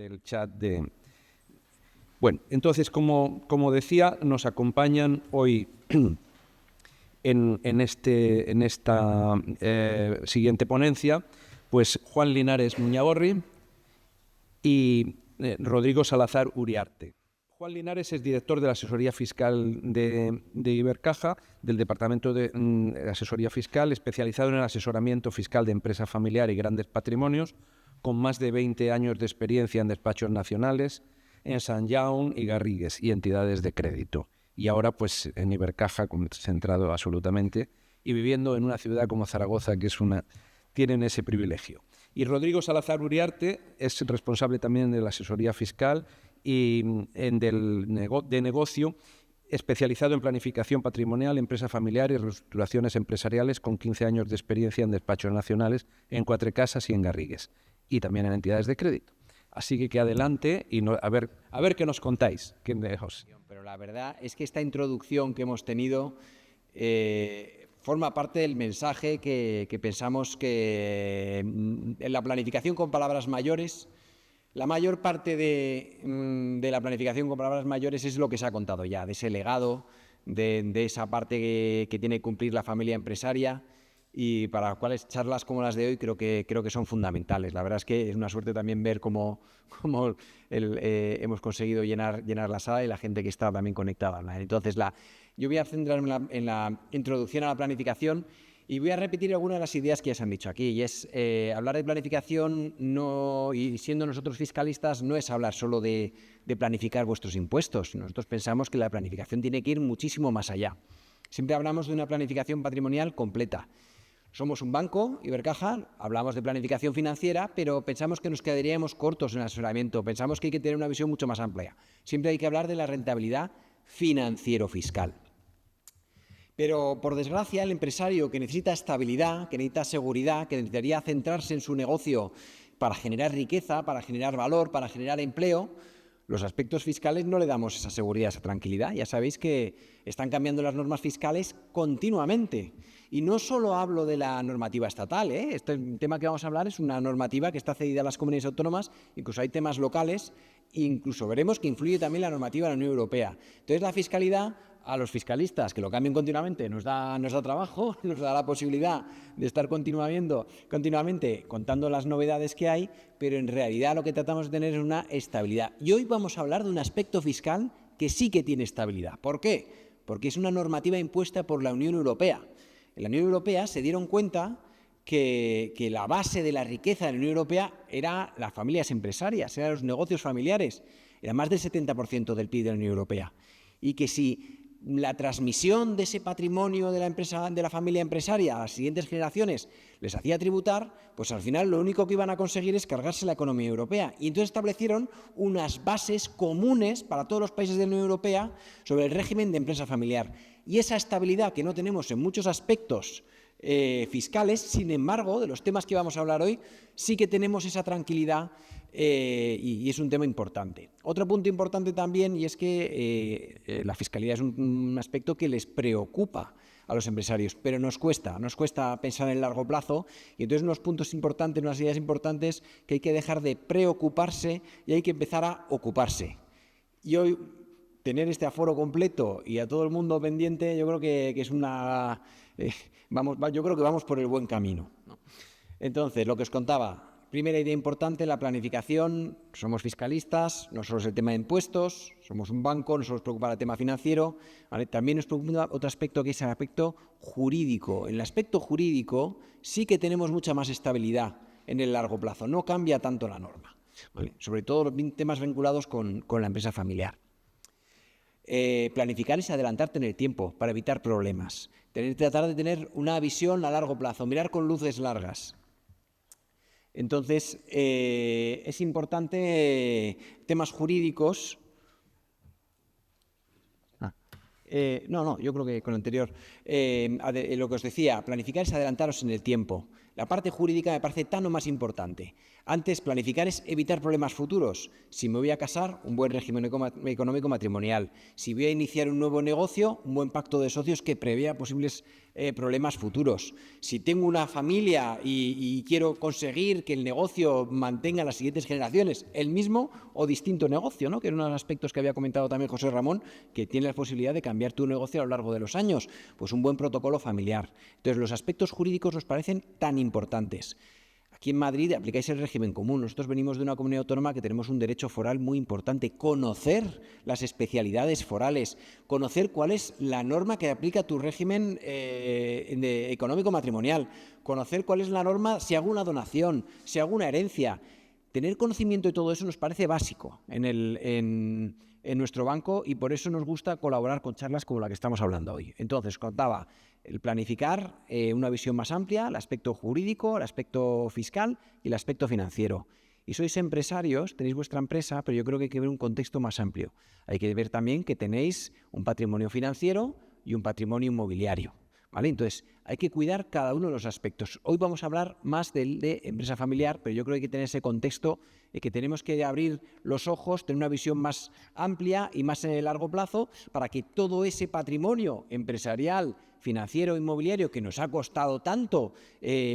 del chat de... Bueno, entonces, como decía, nos acompañan hoy en esta siguiente ponencia, pues Juan Linares Muñagorri y Rodrigo Salazar Uriarte. Juan Linares es director de la Asesoría Fiscal de Ibercaja, del Departamento de Asesoría Fiscal, especializado en el asesoramiento fiscal de empresa familiar y grandes patrimonios, con más de 20 años de experiencia en despachos nacionales, en Sant Jaume y Garrigues y entidades de crédito. Y ahora, pues, en Ibercaja, centrado absolutamente, y viviendo en una ciudad como Zaragoza, que tienen ese privilegio. Y Rodrigo Salazar Uriarte es responsable también de la asesoría fiscal y de negocio, especializado en planificación patrimonial, empresa familiar y reestructuraciones empresariales, con 15 años de experiencia en despachos nacionales, en Quatre Casas y en Garrigues, y también en entidades de crédito. Así que adelante y a ver qué nos contáis. Pero la verdad es que esta introducción que hemos tenido forma parte del mensaje que pensamos que en la planificación con palabras mayores, la mayor parte de la planificación con palabras mayores es lo que se ha contado ya, de ese legado, de esa parte que tiene que cumplir la familia empresaria, y para las cuales charlas como las de hoy creo que son fundamentales. La verdad es que es una suerte también ver cómo hemos conseguido llenar la sala y la gente que está también conectada. Entonces, yo voy a centrarme en la introducción a la planificación y voy a repetir algunas de las ideas que ya se han dicho aquí. Y es hablar de planificación, y siendo nosotros fiscalistas, no es hablar solo de planificar vuestros impuestos. Nosotros pensamos que la planificación tiene que ir muchísimo más allá. Siempre hablamos de una planificación patrimonial completa. Somos un banco, Ibercaja, hablamos de planificación financiera, pero pensamos que nos quedaríamos cortos en el asesoramiento, pensamos que hay que tener una visión mucho más amplia. Siempre hay que hablar de la rentabilidad financiero-fiscal. Pero, por desgracia, el empresario que necesita estabilidad, que necesita seguridad, que necesitaría centrarse en su negocio para generar riqueza, para generar valor, para generar empleo, los aspectos fiscales no le damos esa seguridad, esa tranquilidad. Ya sabéis que están cambiando las normas fiscales continuamente. Y no solo hablo de la normativa estatal, Este tema que vamos a hablar es una normativa que está cedida a las comunidades autónomas, incluso hay temas locales, incluso veremos que influye también la normativa de la Unión Europea. Entonces, la fiscalidad, a los fiscalistas que lo cambien continuamente, nos da trabajo, nos da la posibilidad de estar continuamente contando las novedades que hay, pero en realidad lo que tratamos de tener es una estabilidad. Y hoy vamos a hablar de un aspecto fiscal que sí que tiene estabilidad. ¿Por qué? Porque es una normativa impuesta por la Unión Europea. En la Unión Europea se dieron cuenta que la base de la riqueza de la Unión Europea era las familias empresarias, eran los negocios familiares, era más del 70% del PIB de la Unión Europea. Y que si la transmisión de ese patrimonio de la familia empresaria a las siguientes generaciones les hacía tributar, pues al final lo único que iban a conseguir es cargarse la economía europea. Y entonces establecieron unas bases comunes para todos los países de la Unión Europea sobre el régimen de empresa familiar. Y esa estabilidad que no tenemos en muchos aspectos fiscales, sin embargo, de los temas que vamos a hablar hoy, sí que tenemos esa tranquilidad y es un tema importante. Otro punto importante también, y es que la fiscalidad es un aspecto que les preocupa a los empresarios, pero nos cuesta pensar en el largo plazo, y entonces unos puntos importantes, unas ideas importantes que hay que dejar de preocuparse y hay que empezar a ocuparse. Y hoy tener este aforo completo y a todo el mundo pendiente, yo creo que es una... yo creo que vamos por el buen camino, ¿no? Entonces, lo que os contaba, primera idea importante, la planificación. Somos fiscalistas, no solo es el tema de impuestos, somos un banco, no solo nos preocupa el tema financiero, ¿vale? También nos preocupa otro aspecto, que es el aspecto jurídico. En el aspecto jurídico sí que tenemos mucha más estabilidad en el largo plazo, no cambia tanto la norma, ¿vale? Sobre todo los temas vinculados con la empresa familiar. Planificar es adelantarte en el tiempo para evitar problemas. Tratar de tener una visión a largo plazo, mirar con luces largas. Entonces, es importante temas jurídicos. Yo creo que con lo anterior. Lo que os decía, planificar es adelantaros en el tiempo. La parte jurídica me parece tan o más importante. Antes, planificar es evitar problemas futuros. Si me voy a casar, un buen régimen económico matrimonial. Si voy a iniciar un nuevo negocio, un buen pacto de socios que prevea posibles problemas futuros. Si tengo una familia y quiero conseguir que el negocio mantenga las siguientes generaciones el mismo o distinto negocio, ¿no? Que era uno de los aspectos que había comentado también José Ramón, que tiene la posibilidad de cambiar tu negocio a lo largo de los años. Pues un buen protocolo familiar. Entonces, los aspectos jurídicos nos parecen tan importantes. Aquí en Madrid aplicáis el régimen común. Nosotros venimos de una comunidad autónoma que tenemos un derecho foral muy importante. Conocer las especialidades forales, conocer cuál es la norma que aplica a tu régimen económico matrimonial, conocer cuál es la norma si hago una donación, si hago una herencia. Tener conocimiento de todo eso nos parece básico en nuestro banco y por eso nos gusta colaborar con charlas como la que estamos hablando hoy. Entonces, contaba el planificar una visión más amplia, el aspecto jurídico, el aspecto fiscal y el aspecto financiero. Y sois empresarios, tenéis vuestra empresa, pero yo creo que hay que ver un contexto más amplio. Hay que ver también que tenéis un patrimonio financiero y un patrimonio inmobiliario, ¿vale? Entonces, hay que cuidar cada uno de los aspectos. Hoy vamos a hablar más de empresa familiar, pero yo creo que hay que tener ese contexto que tenemos que abrir los ojos, tener una visión más amplia y más en el largo plazo para que todo ese patrimonio empresarial, financiero, inmobiliario que nos ha costado tanto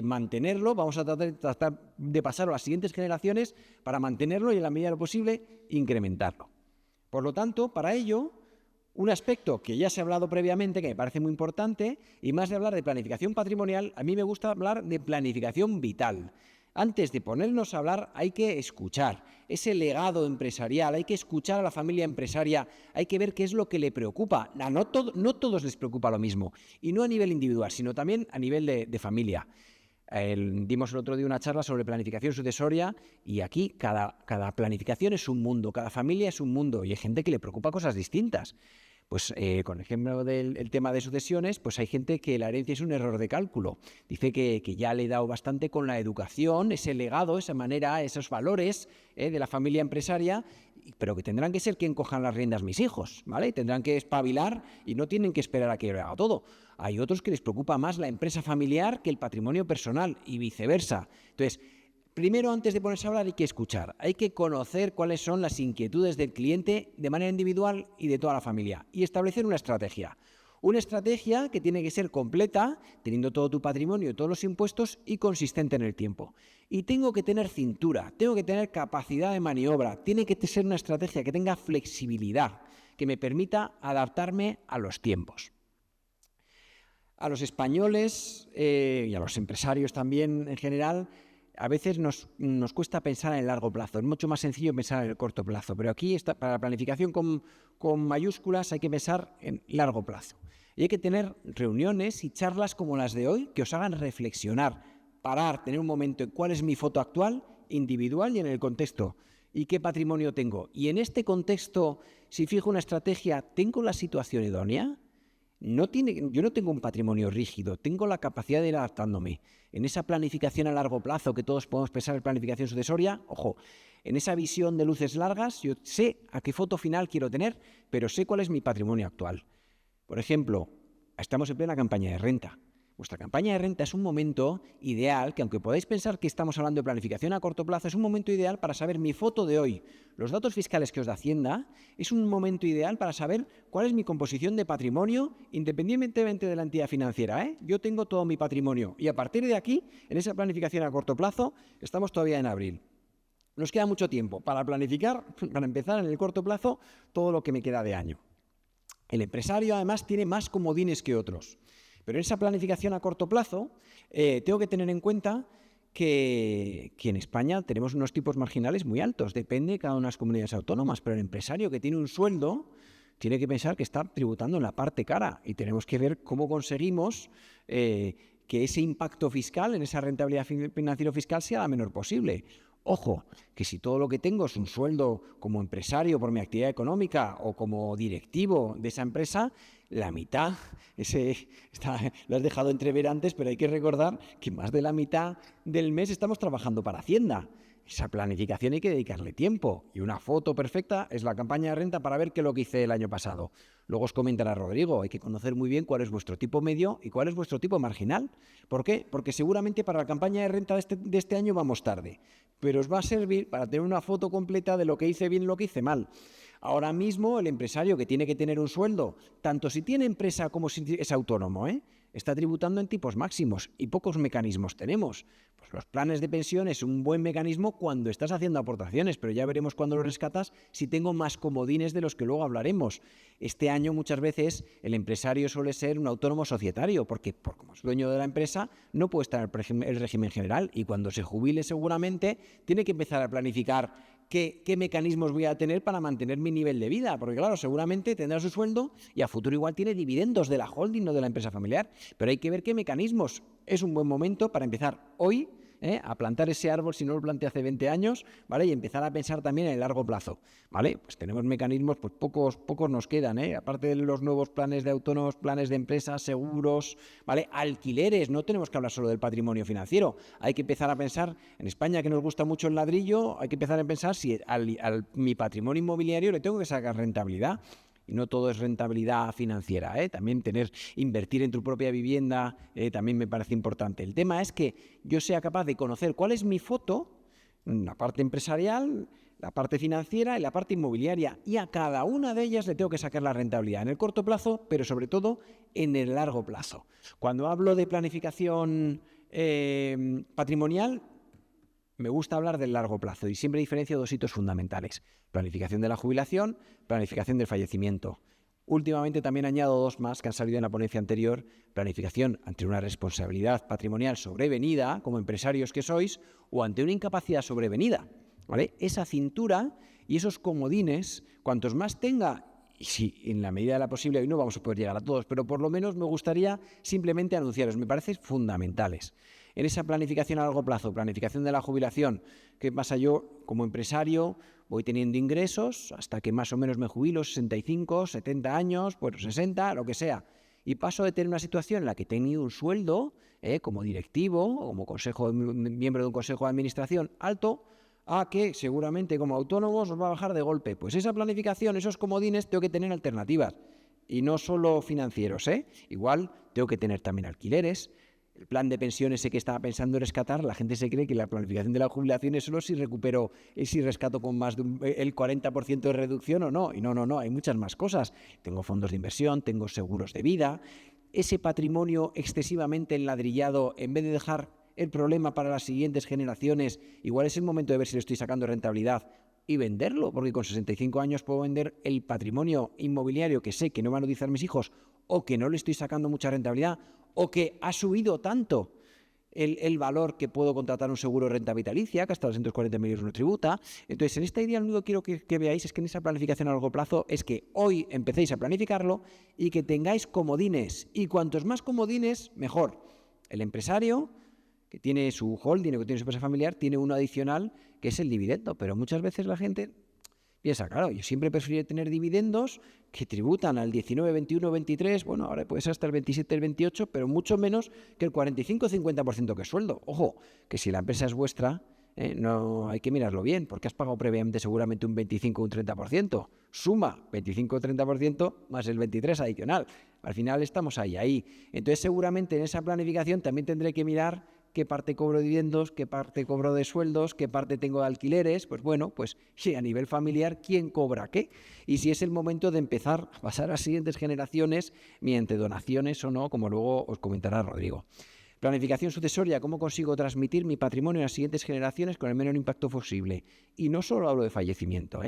mantenerlo, vamos a tratar de pasarlo a las siguientes generaciones para mantenerlo y en la medida de lo posible incrementarlo. Por lo tanto, para ello, un aspecto que ya se ha hablado previamente, que me parece muy importante, y más de hablar de planificación patrimonial, a mí me gusta hablar de planificación vital. Antes de ponernos a hablar hay que escuchar ese legado empresarial, hay que escuchar a la familia empresaria, hay que ver qué es lo que le preocupa. No todos les preocupa lo mismo, y no a nivel individual, sino también a nivel de familia. Dimos el otro día una charla sobre planificación sucesoria y aquí cada planificación es un mundo, cada familia es un mundo y hay gente que le preocupa cosas distintas. Pues con el ejemplo del tema de sucesiones, pues hay gente que la herencia es un error de cálculo. Dice que ya le he dado bastante con la educación, ese legado, esa manera, esos valores de la familia empresaria, pero que tendrán que ser quien cojan las riendas mis hijos, ¿vale? Tendrán que espabilar y no tienen que esperar a que lo haga todo. Hay otros que les preocupa más la empresa familiar que el patrimonio personal y viceversa. Entonces, primero, antes de ponerse a hablar, hay que escuchar, hay que conocer cuáles son las inquietudes del cliente de manera individual y de toda la familia y establecer una estrategia. Una estrategia que tiene que ser completa, teniendo todo tu patrimonio y todos los impuestos y consistente en el tiempo. Y tengo que tener cintura, tengo que tener capacidad de maniobra, tiene que ser una estrategia que tenga flexibilidad, que me permita adaptarme a los tiempos. A los españoles y a los empresarios también en general, a veces nos cuesta pensar en el largo plazo. Es mucho más sencillo pensar en el corto plazo, pero aquí para la planificación con mayúsculas hay que pensar en largo plazo. Y hay que tener reuniones y charlas como las de hoy que os hagan reflexionar, parar, tener un momento en cuál es mi foto actual, individual y en el contexto. ¿Y qué patrimonio tengo? Y en este contexto, si fijo una estrategia, ¿tengo la situación idónea? Yo no tengo un patrimonio rígido, tengo la capacidad de ir adaptándome. En esa planificación a largo plazo que todos podemos pensar en planificación sucesoria, ojo, en esa visión de luces largas, yo sé a qué foto final quiero tener, pero sé cuál es mi patrimonio actual. Por ejemplo, estamos en plena campaña de renta. Vuestra campaña de renta es un momento ideal, que aunque podáis pensar que estamos hablando de planificación a corto plazo, es un momento ideal para saber mi foto de hoy. Los datos fiscales que os da Hacienda es un momento ideal para saber cuál es mi composición de patrimonio, independientemente de la entidad financiera, Yo tengo todo mi patrimonio y a partir de aquí, en esa planificación a corto plazo, estamos todavía en abril. Nos queda mucho tiempo para planificar, para empezar en el corto plazo, todo lo que me queda de año. El empresario, además, tiene más comodines que otros. Pero en esa planificación a corto plazo tengo que tener en cuenta que en España tenemos unos tipos marginales muy altos. Depende de cada una de las comunidades autónomas, pero el empresario que tiene un sueldo tiene que pensar que está tributando en la parte cara y tenemos que ver cómo conseguimos que ese impacto fiscal en esa rentabilidad financiero-fiscal sea la menor posible. Ojo, que si todo lo que tengo es un sueldo como empresario por mi actividad económica o como directivo de esa empresa, la mitad, lo has dejado entrever antes, pero hay que recordar que más de la mitad del mes estamos trabajando para Hacienda. esa planificación hay que dedicarle tiempo. Y una foto perfecta es la campaña de renta para ver qué es lo que hice el año pasado. Luego os comentará Rodrigo, hay que conocer muy bien cuál es vuestro tipo medio y cuál es vuestro tipo marginal. ¿Por qué? Porque seguramente para la campaña de renta de este año vamos tarde, pero os va a servir para tener una foto completa de lo que hice bien y lo que hice mal. Ahora mismo el empresario que tiene que tener un sueldo, tanto si tiene empresa como si es autónomo, está tributando en tipos máximos y pocos mecanismos tenemos. Pues los planes de pensión es un buen mecanismo cuando estás haciendo aportaciones, pero ya veremos cuando lo rescatas si tengo más comodines de los que luego hablaremos. Este año muchas veces el empresario suele ser un autónomo societario, porque como es dueño de la empresa no puede estar en el régimen general y cuando se jubile seguramente tiene que empezar a planificar qué mecanismos voy a tener para mantener mi nivel de vida, porque claro, seguramente tendrá su sueldo y a futuro igual tiene dividendos de la holding, no de la empresa familiar, pero hay que ver qué mecanismos. Es un buen momento para empezar hoy a plantar ese árbol si no lo planté hace 20 años, ¿vale? Y empezar a pensar también en el largo plazo, ¿vale? Pues tenemos mecanismos, pues pocos nos quedan, aparte de los nuevos planes de autónomos, planes de empresas, seguros, ¿vale? Alquileres, no tenemos que hablar solo del patrimonio financiero, hay que empezar a pensar, en España que nos gusta mucho el ladrillo, hay que empezar a pensar si mi patrimonio inmobiliario le tengo que sacar rentabilidad. Y no todo es rentabilidad financiera, también invertir en tu propia vivienda también me parece importante. El tema es que yo sea capaz de conocer cuál es mi foto, la parte empresarial, la parte financiera y la parte inmobiliaria, y a cada una de ellas le tengo que sacar la rentabilidad en el corto plazo, pero sobre todo en el largo plazo. Cuando hablo de planificación patrimonial, me gusta hablar del largo plazo y siempre diferencio dos hitos fundamentales: planificación de la jubilación, planificación del fallecimiento. Últimamente también añado dos más que han salido en la ponencia anterior: planificación ante una responsabilidad patrimonial sobrevenida, como empresarios que sois, o ante una incapacidad sobrevenida, ¿vale? Esa cintura y esos comodines, cuantos más tenga, y si en la medida de la posible, hoy no vamos a poder llegar a todos, pero por lo menos me gustaría simplemente anunciaros, me parecen fundamentales. En esa planificación a largo plazo, planificación de la jubilación, ¿qué pasa? Yo como empresario voy teniendo ingresos hasta que más o menos me jubilo, 65, 70 años, pues 60, lo que sea. Y paso de tener una situación en la que he tenido un sueldo como directivo o como miembro de un consejo de administración alto, a que seguramente como autónomos os va a bajar de golpe. Pues esa planificación, esos comodines, tengo que tener alternativas. Y no solo financieros, Igual tengo que tener también alquileres. El plan de pensiones que estaba pensando rescatar, la gente se cree que la planificación de la jubilación es solo si recupero, si rescato con más de el 40% de reducción o no. Y no, hay muchas más cosas. Tengo fondos de inversión, tengo seguros de vida. Ese patrimonio excesivamente enladrillado, en vez de dejar el problema para las siguientes generaciones, igual es el momento de ver si le estoy sacando rentabilidad y venderlo, porque con 65 años puedo vender el patrimonio inmobiliario que sé que no van a utilizar mis hijos o que no le estoy sacando mucha rentabilidad o que ha subido tanto el valor que puedo contratar un seguro de renta vitalicia, que hasta 240.000 euros no tributa. Entonces, en esta idea lo único que quiero que veáis es que en esa planificación a largo plazo es que hoy empecéis a planificarlo y que tengáis comodines. Y cuantos más comodines, mejor. El empresario que tiene su holding o que tiene su empresa familiar tiene uno adicional que es el dividendo, pero muchas veces la gente piensa, claro, yo siempre preferiría tener dividendos que tributan al 19, 21, 23, bueno, ahora puede ser hasta el 27, el 28, pero mucho menos que el 45 o 50% que es sueldo. Ojo, que si la empresa es vuestra, no hay que mirarlo bien, porque has pagado previamente seguramente un 25 o un 30%. Suma 25 o 30% más el 23 adicional. Al final estamos ahí. Entonces seguramente en esa planificación también tendré que mirar qué parte cobro de dividendos, qué parte cobro de sueldos, qué parte tengo de alquileres. Pues bueno, pues sí, a nivel familiar, ¿quién cobra qué? Y si es el momento de empezar a pasar a las siguientes generaciones mediante donaciones o no, como luego os comentará Rodrigo. Planificación sucesoria, ¿cómo consigo transmitir mi patrimonio a las siguientes generaciones con el menor impacto posible? Y no solo hablo de fallecimiento,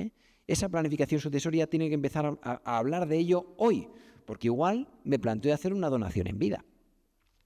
Esa planificación sucesoria tiene que empezar a hablar de ello hoy, porque igual me planteo hacer una donación en vida,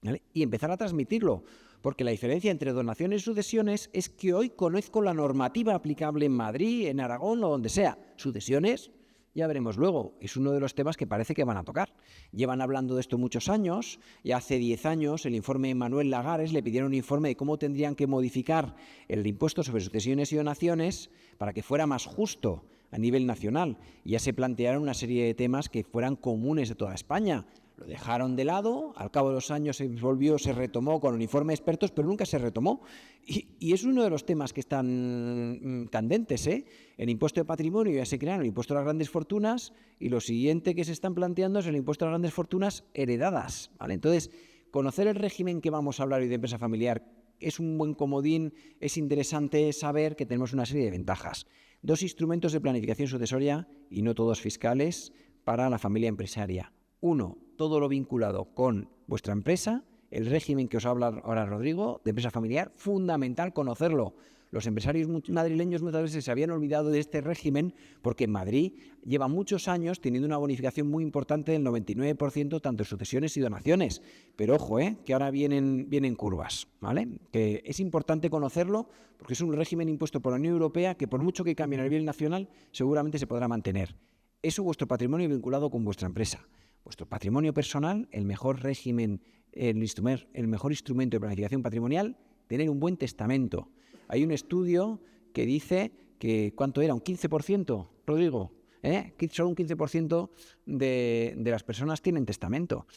¿vale? Y empezar a transmitirlo, porque la diferencia entre donaciones y sucesiones es que hoy conozco la normativa aplicable en Madrid, en Aragón o donde sea. Sucesiones, ya veremos luego, es uno de los temas que parece que van a tocar. Llevan hablando de esto muchos años, y hace 10 años el informe de Manuel Lagares le pidieron un informe de cómo tendrían que modificar el impuesto sobre sucesiones y donaciones para que fuera más justo a nivel nacional. Y ya se plantearon una serie de temas que fueran comunes de toda España. Lo dejaron de lado, al cabo de los años se retomó con un informe de expertos, pero nunca se retomó. Y es uno de los temas que están candentes, ¿eh? El impuesto de patrimonio ya se crearon, el impuesto a las grandes fortunas, y lo siguiente que se están planteando es el impuesto a las grandes fortunas heredadas, ¿vale? Entonces, conocer el régimen que vamos a hablar hoy de empresa familiar es un buen comodín, es interesante saber que tenemos una serie de ventajas. 2 instrumentos de planificación sucesoria, y no todos fiscales, para la familia empresaria. 1, todo lo vinculado con vuestra empresa, el régimen que os habla ahora Rodrigo, de empresa familiar, fundamental conocerlo. Los empresarios madrileños muchas veces se habían olvidado de este régimen porque en Madrid lleva muchos años teniendo una bonificación muy importante del 99% tanto en sucesiones y donaciones. Pero ojo, que ahora vienen curvas, ¿vale? Que es importante conocerlo porque es un régimen impuesto por la Unión Europea que por mucho que cambie a nivel nacional seguramente se podrá mantener. Eso vuestro patrimonio vinculado con vuestra empresa. Vuestro patrimonio personal, el mejor régimen, el mejor instrumento de planificación patrimonial, tener un buen testamento. Hay un estudio que dice que, ¿cuánto era? ¿Un 15%, Rodrigo? Solo un 15% de las personas tienen testamento.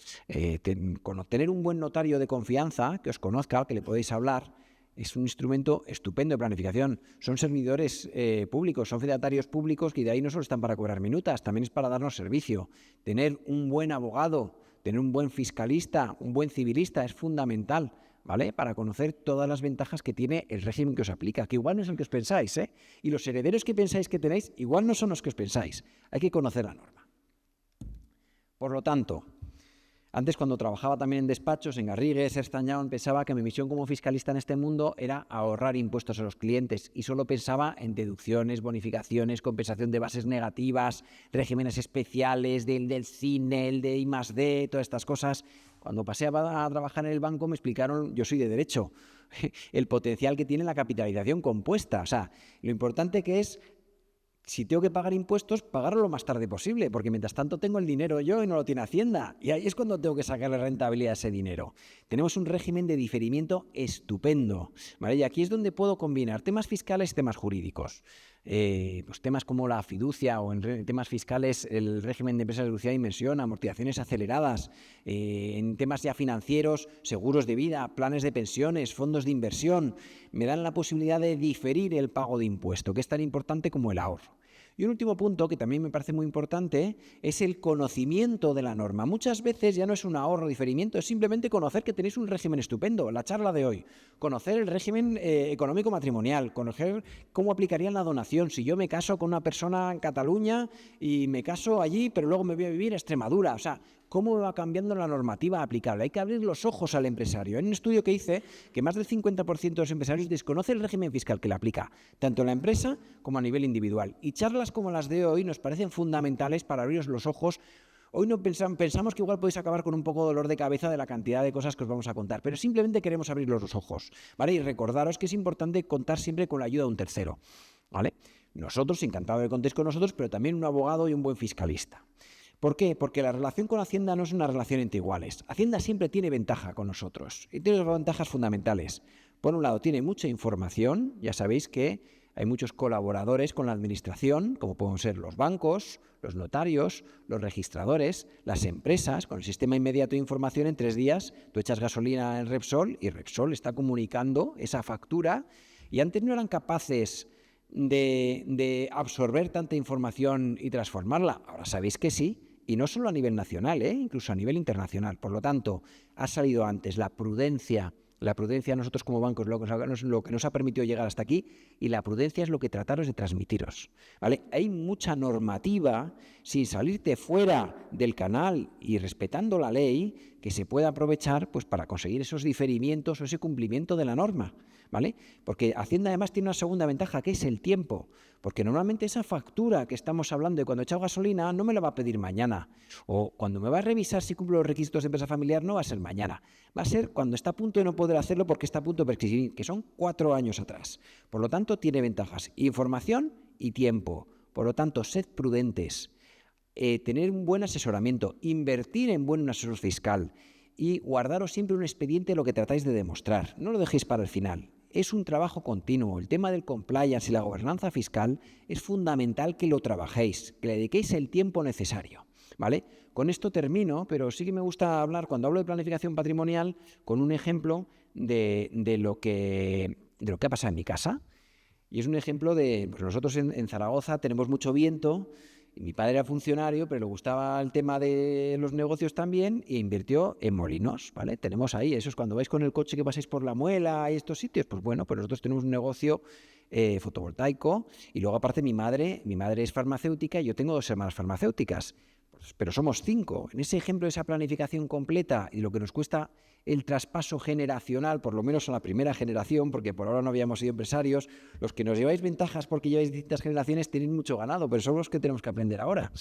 Tener un buen notario de confianza, que os conozca, que le podéis hablar, es un instrumento estupendo de planificación. Son servidores públicos, son fedatarios públicos que de ahí no solo están para cobrar minutas, también es para darnos servicio. Tener un buen abogado, tener un buen fiscalista, un buen civilista es fundamental, ¿vale? Para conocer todas las ventajas que tiene el régimen que os aplica, que igual no es el que os pensáis, ¿eh? Y los herederos que pensáis que tenéis igual no son los que os pensáis. Hay que conocer la norma. Por lo tanto, antes, cuando trabajaba también en despachos, en Garrigues, Ernst & Young, pensaba que mi misión como fiscalista en este mundo era ahorrar impuestos a los clientes y solo pensaba en deducciones, bonificaciones, compensación de bases negativas, regímenes especiales, del cine, el de I+D, todas estas cosas. Cuando pasé a trabajar en el banco me explicaron, yo soy de derecho, el potencial que tiene la capitalización compuesta. O sea, lo importante que es, si tengo que pagar impuestos, pagarlo lo más tarde posible, porque mientras tanto tengo el dinero yo y no lo tiene Hacienda. Y ahí es cuando tengo que sacarle rentabilidad a ese dinero. Tenemos un régimen de diferimiento estupendo, ¿vale? Y aquí es donde puedo combinar temas fiscales y temas jurídicos. Pues temas como la fiducia o en temas fiscales el régimen de empresas de reducida dimensión, amortizaciones aceleradas, en temas ya financieros, seguros de vida, planes de pensiones, fondos de inversión, me dan la posibilidad de diferir el pago de impuesto, que es tan importante como el ahorro. Y un último punto que también me parece muy importante es el conocimiento de la norma. Muchas veces ya no es un ahorro o diferimiento, es simplemente conocer que tenéis un régimen estupendo. La charla de hoy, conocer el régimen económico matrimonial, conocer cómo aplicarían la donación. Si yo me caso con una persona en Cataluña y me caso allí, pero luego me voy a vivir a Extremadura, o sea, cómo va cambiando la normativa aplicable. Hay que abrir los ojos al empresario. Hay un estudio que dice que más del 50% de los empresarios desconoce el régimen fiscal que le aplica, tanto en la empresa como a nivel individual. Y charlas como las de hoy nos parecen fundamentales para abriros los ojos. Hoy no pensamos que igual podéis acabar con un poco de dolor de cabeza de la cantidad de cosas que os vamos a contar, pero simplemente queremos abriros los ojos, ¿vale? Y recordaros que es importante contar siempre con la ayuda de un tercero, ¿vale? Nosotros, encantado de que contéis con nosotros, pero también un abogado y un buen fiscalista. ¿Por qué? Porque la relación con Hacienda no es una relación entre iguales. Hacienda siempre tiene ventaja con nosotros y tiene ventajas fundamentales. Por un lado, tiene mucha información. Ya sabéis que hay muchos colaboradores con la administración, como pueden ser los bancos, los notarios, los registradores, las empresas. Con el sistema inmediato de información, en 3 días tú echas gasolina en Repsol y Repsol está comunicando esa factura. Y antes no eran capaces de absorber tanta información y transformarla. Ahora sabéis que sí, y no solo a nivel nacional, incluso a nivel internacional. Por lo tanto, ha salido antes la prudencia. La prudencia a nosotros como bancos es lo que nos ha permitido llegar hasta aquí, y la prudencia es lo que trataros de transmitiros, ¿vale? Hay mucha normativa sin salirte fuera del canal y respetando la ley que se puede aprovechar pues, para conseguir esos diferimientos o ese cumplimiento de la norma, ¿vale? Porque Hacienda además tiene una segunda ventaja, que es el tiempo, porque normalmente esa factura que estamos hablando de cuando he echado gasolina no me la va a pedir mañana, o cuando me va a revisar si cumplo los requisitos de empresa familiar no va a ser mañana, va a ser cuando está a punto de no poder hacerlo porque está a punto de prescribir, que son 4 años atrás. Por lo tanto, tiene ventajas, información y tiempo. Por lo tanto, sed prudentes, tener un buen asesoramiento, invertir en buen asesor fiscal y guardaros siempre un expediente de lo que tratáis de demostrar. No lo dejéis para el final. Es un trabajo continuo. El tema del compliance y la gobernanza fiscal es fundamental que lo trabajéis, que le dediquéis el tiempo necesario, ¿vale? Con esto termino, pero sí que me gusta hablar, cuando hablo de planificación patrimonial, con un ejemplo de lo que ha pasado en mi casa. Y es un ejemplo de, pues nosotros en Zaragoza tenemos mucho viento, y mi padre era funcionario, pero le gustaba el tema de los negocios también, e invirtió en molinos, ¿vale? Tenemos ahí, eso es cuando vais con el coche que pasáis por la Muela y estos sitios, pues bueno, pues nosotros tenemos un negocio fotovoltaico, y luego aparte mi madre es farmacéutica y yo tengo 2 hermanas farmacéuticas, pero somos 5. En ese ejemplo de esa planificación completa y lo que nos cuesta el traspaso generacional, por lo menos a la primera generación, porque por ahora no habíamos sido empresarios, los que nos lleváis ventajas porque lleváis distintas generaciones tenéis mucho ganado, pero somos los que tenemos que aprender ahora.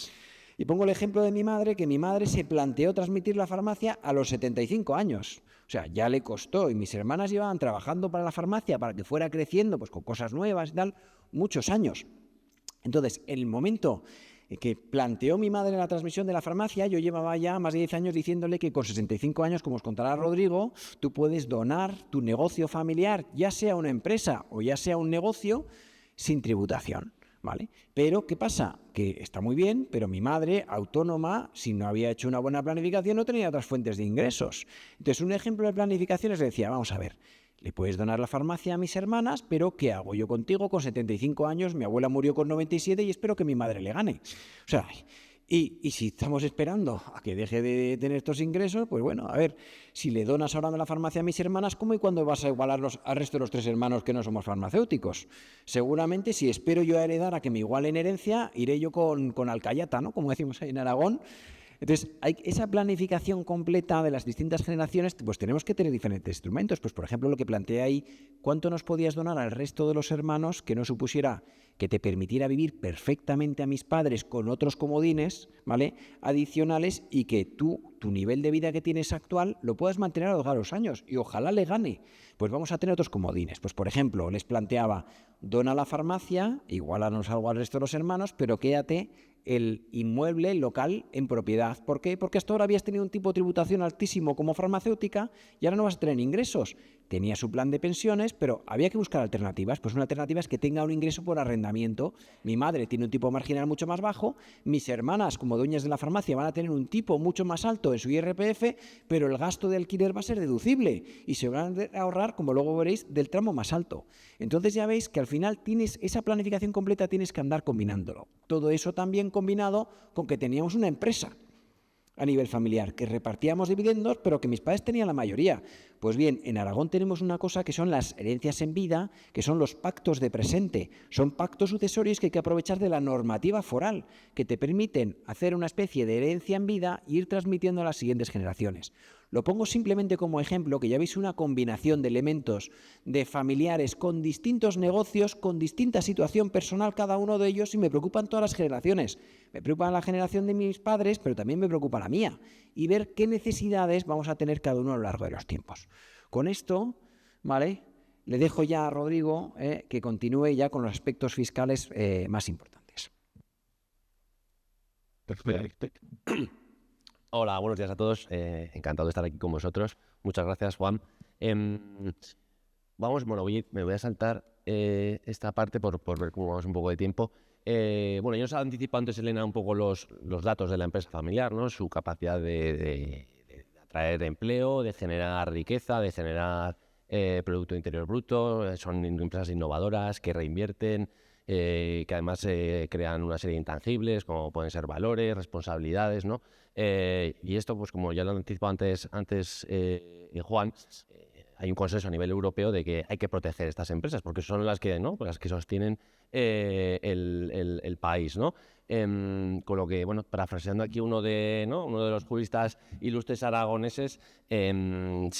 Y pongo el ejemplo de mi madre, que mi madre se planteó transmitir la farmacia a los 75 años. O sea, ya le costó, y mis hermanas llevaban trabajando para la farmacia para que fuera creciendo, pues con cosas nuevas y tal, muchos años. Entonces, en el momento que planteó mi madre la transmisión de la farmacia, yo llevaba ya más de 10 años diciéndole que con 65 años, como os contará Rodrigo, tú puedes donar tu negocio familiar, ya sea una empresa o ya sea un negocio, sin tributación, ¿vale? Pero, ¿qué pasa? Que está muy bien, pero mi madre, autónoma, si no había hecho una buena planificación, no tenía otras fuentes de ingresos. Entonces, un ejemplo de planificación es decía, vamos a ver, le puedes donar la farmacia a mis hermanas, pero ¿qué hago yo contigo con 75 años? Mi abuela murió con 97 y espero que mi madre le gane. O sea, y si estamos esperando a que deje de tener estos ingresos, pues bueno, a ver, si le donas ahora la farmacia a mis hermanas, ¿cómo y cuándo vas a igualarlos al resto de los 3 hermanos que no somos farmacéuticos? Seguramente, si espero yo a heredar a que me igualen herencia, iré yo con alcayata, ¿no? Como decimos ahí en Aragón. Entonces, hay esa planificación completa de las distintas generaciones, pues tenemos que tener diferentes instrumentos. Pues, por ejemplo, lo que planteé ahí, ¿cuánto nos podías donar al resto de los hermanos que no supusiera que te permitiera vivir perfectamente a mis padres con otros comodines, ¿vale?, adicionales, y que tu nivel de vida que tienes actual lo puedas mantener a lo largo de los años y ojalá le gane? Pues vamos a tener otros comodines. Pues, por ejemplo, les planteaba, dona la farmacia, igualanos algo al resto de los hermanos, pero quédate el inmueble local en propiedad. ¿Por qué? Porque hasta ahora habías tenido un tipo de tributación altísimo como farmacéutica y ahora no vas a tener ingresos. Tenía su plan de pensiones, pero había que buscar alternativas. Pues una alternativa es que tenga un ingreso por arrendamiento. Mi madre tiene un tipo marginal mucho más bajo, mis hermanas, como dueñas de la farmacia, van a tener un tipo mucho más alto en su IRPF, pero el gasto de alquiler va a ser deducible y se van a ahorrar, como luego veréis, del tramo más alto. Entonces ya veis que al final tienes esa planificación completa, tienes que andar combinándolo. Todo eso también combinado con que teníamos una empresa a nivel familiar, que repartíamos dividendos, pero que mis padres tenían la mayoría. Pues bien, en Aragón tenemos una cosa que son las herencias en vida, que son los pactos de presente. Son pactos sucesorios que hay que aprovechar de la normativa foral, que te permiten hacer una especie de herencia en vida e ir transmitiendo a las siguientes generaciones. Lo pongo simplemente como ejemplo, que ya veis una combinación de elementos de familiares con distintos negocios, con distinta situación personal cada uno de ellos, y me preocupan todas las generaciones. Me preocupa la generación de mis padres, pero también me preocupa la mía, y ver qué necesidades vamos a tener cada uno a lo largo de los tiempos. Con esto, ¿vale?, le dejo ya a Rodrigo que continúe ya con los aspectos fiscales más importantes. Perfecto. Hola, buenos días a todos. Encantado de estar aquí con vosotros. Muchas gracias, Juan. Me voy a saltar esta parte por ver cómo vamos un poco de tiempo. Bueno, ya os ha anticipado antes, Elena, un poco los datos de la empresa familiar, ¿no? Su capacidad de atraer empleo, de generar riqueza, de generar Producto Interior Bruto. Son empresas innovadoras que reinvierten, que además crean una serie de intangibles, como pueden ser valores, responsabilidades, ¿no? Y esto, pues como ya lo anticipado antes Juan, hay un consenso a nivel europeo de que hay que proteger estas empresas porque son las que, ¿no?, las que sostienen el país, ¿no? Con lo que, bueno, parafraseando aquí uno de los juristas ilustres aragoneses, que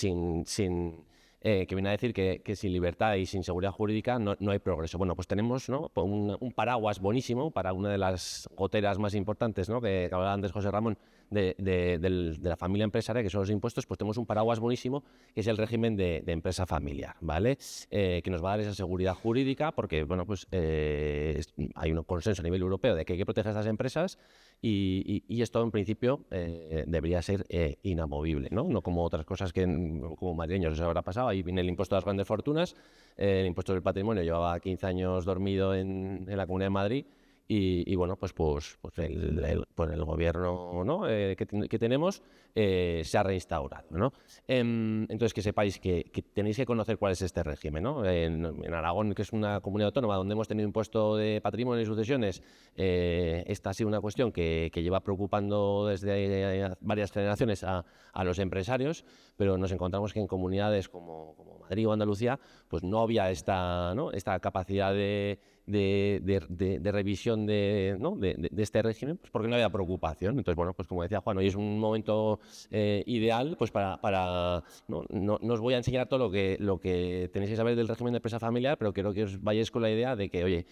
viene a decir que sin libertad y sin seguridad jurídica no hay progreso. Bueno, pues tenemos, ¿no?, un paraguas buenísimo para una de las goteras más importantes, ¿no?, que hablaba antes José Ramón, de la familia empresaria, que son los impuestos. Pues tenemos un paraguas buenísimo, que es el régimen de empresa familiar, ¿vale? Que nos va a dar esa seguridad jurídica porque, bueno, pues hay un consenso a nivel europeo de que hay que proteger a estas empresas y esto, en principio, debería ser inamovible, ¿no? No como otras cosas que, como madrileños, os habrá pasado. Ahí viene el impuesto a las grandes fortunas, el impuesto del patrimonio llevaba 15 años dormido en la Comunidad de Madrid, y bueno, pues el gobierno, ¿no? que tenemos se ha reinstaurado, ¿no? Entonces, que sepáis que tenéis que conocer cuál es este régimen, ¿no? En Aragón, que es una comunidad autónoma donde hemos tenido impuesto de patrimonio y sucesiones, esta ha sido una cuestión que lleva preocupando desde varias generaciones a los empresarios, pero nos encontramos que en comunidades como Madrid o Andalucía, pues no había esta capacidad de revisión de este régimen, pues porque no había preocupación. Entonces, bueno, pues como decía Juan, hoy es un momento ideal pues para no os voy a enseñar todo lo que tenéis que saber del régimen de empresa familiar, pero quiero que os vayáis con la idea de que, oye,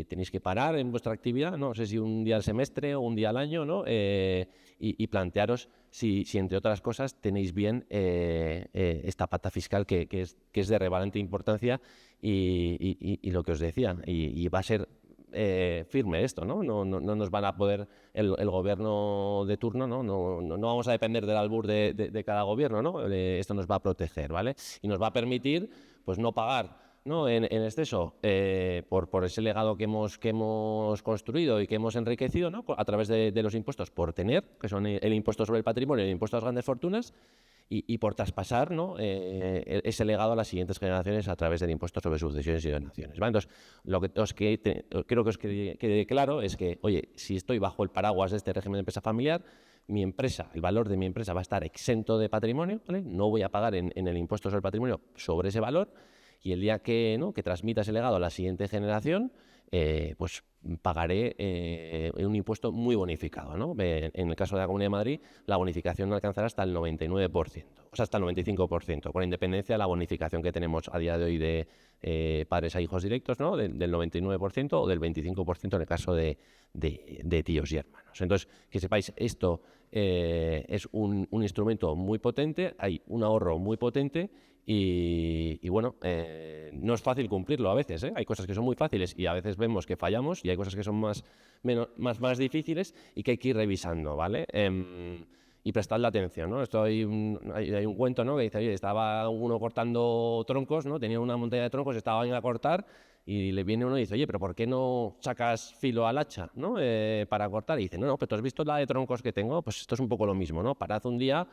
tenéis que parar en vuestra actividad, no sé si un día al semestre o un día al año, ¿no? Y plantearos si entre otras cosas tenéis bien esta pata fiscal que es de relevante importancia y lo que os decía, y va a ser firme esto, ¿no? No nos van a poder, el gobierno de turno, no vamos a depender del albur de cada gobierno, ¿no? Esto nos va a proteger, ¿vale? Y nos va a permitir, pues, no pagar, ¿no? en exceso por ese legado que hemos construido y que hemos enriquecido, ¿no? A través de los impuestos por tener, que son el impuesto sobre el patrimonio y el impuesto a las grandes fortunas, y por traspasar, ¿no? Ese legado a las siguientes generaciones a través del impuesto sobre sucesiones y donaciones, ¿vale? Entonces, lo que creo que os quede claro es que, oye, si estoy bajo el paraguas de este régimen de empresa familiar, mi empresa, el valor de mi empresa va a estar exento de patrimonio, ¿vale? No voy a pagar en el impuesto sobre el patrimonio sobre ese valor, y el día que transmita ese legado a la siguiente generación, pues pagaré un impuesto muy bonificado, ¿no? En el caso de la Comunidad de Madrid, la bonificación alcanzará hasta el 99%, o sea, hasta el 95%, con independencia de la bonificación que tenemos a día de hoy de padres a hijos directos, ¿no? Del 99% o del 25% en el caso de tíos y hermanos. Entonces, que sepáis, esto es un instrumento muy potente, hay un ahorro muy potente y bueno, no es fácil cumplirlo a veces, ¿eh? Hay cosas que son muy fáciles y a veces vemos que fallamos, y hay cosas que son más difíciles y que hay que ir revisando, ¿vale? Y prestadle atención, ¿no? Hay un cuento, ¿no? Que dice, oye, estaba uno cortando troncos, ¿no? Tenía una montaña de troncos, estaba a cortar, y le viene uno y dice, oye, pero ¿por qué no sacas filo al hacha, ¿no? Para cortar. Y dice, no, pero ¿tú has visto la de troncos que tengo? Pues esto es un poco lo mismo, ¿no? Parad un día,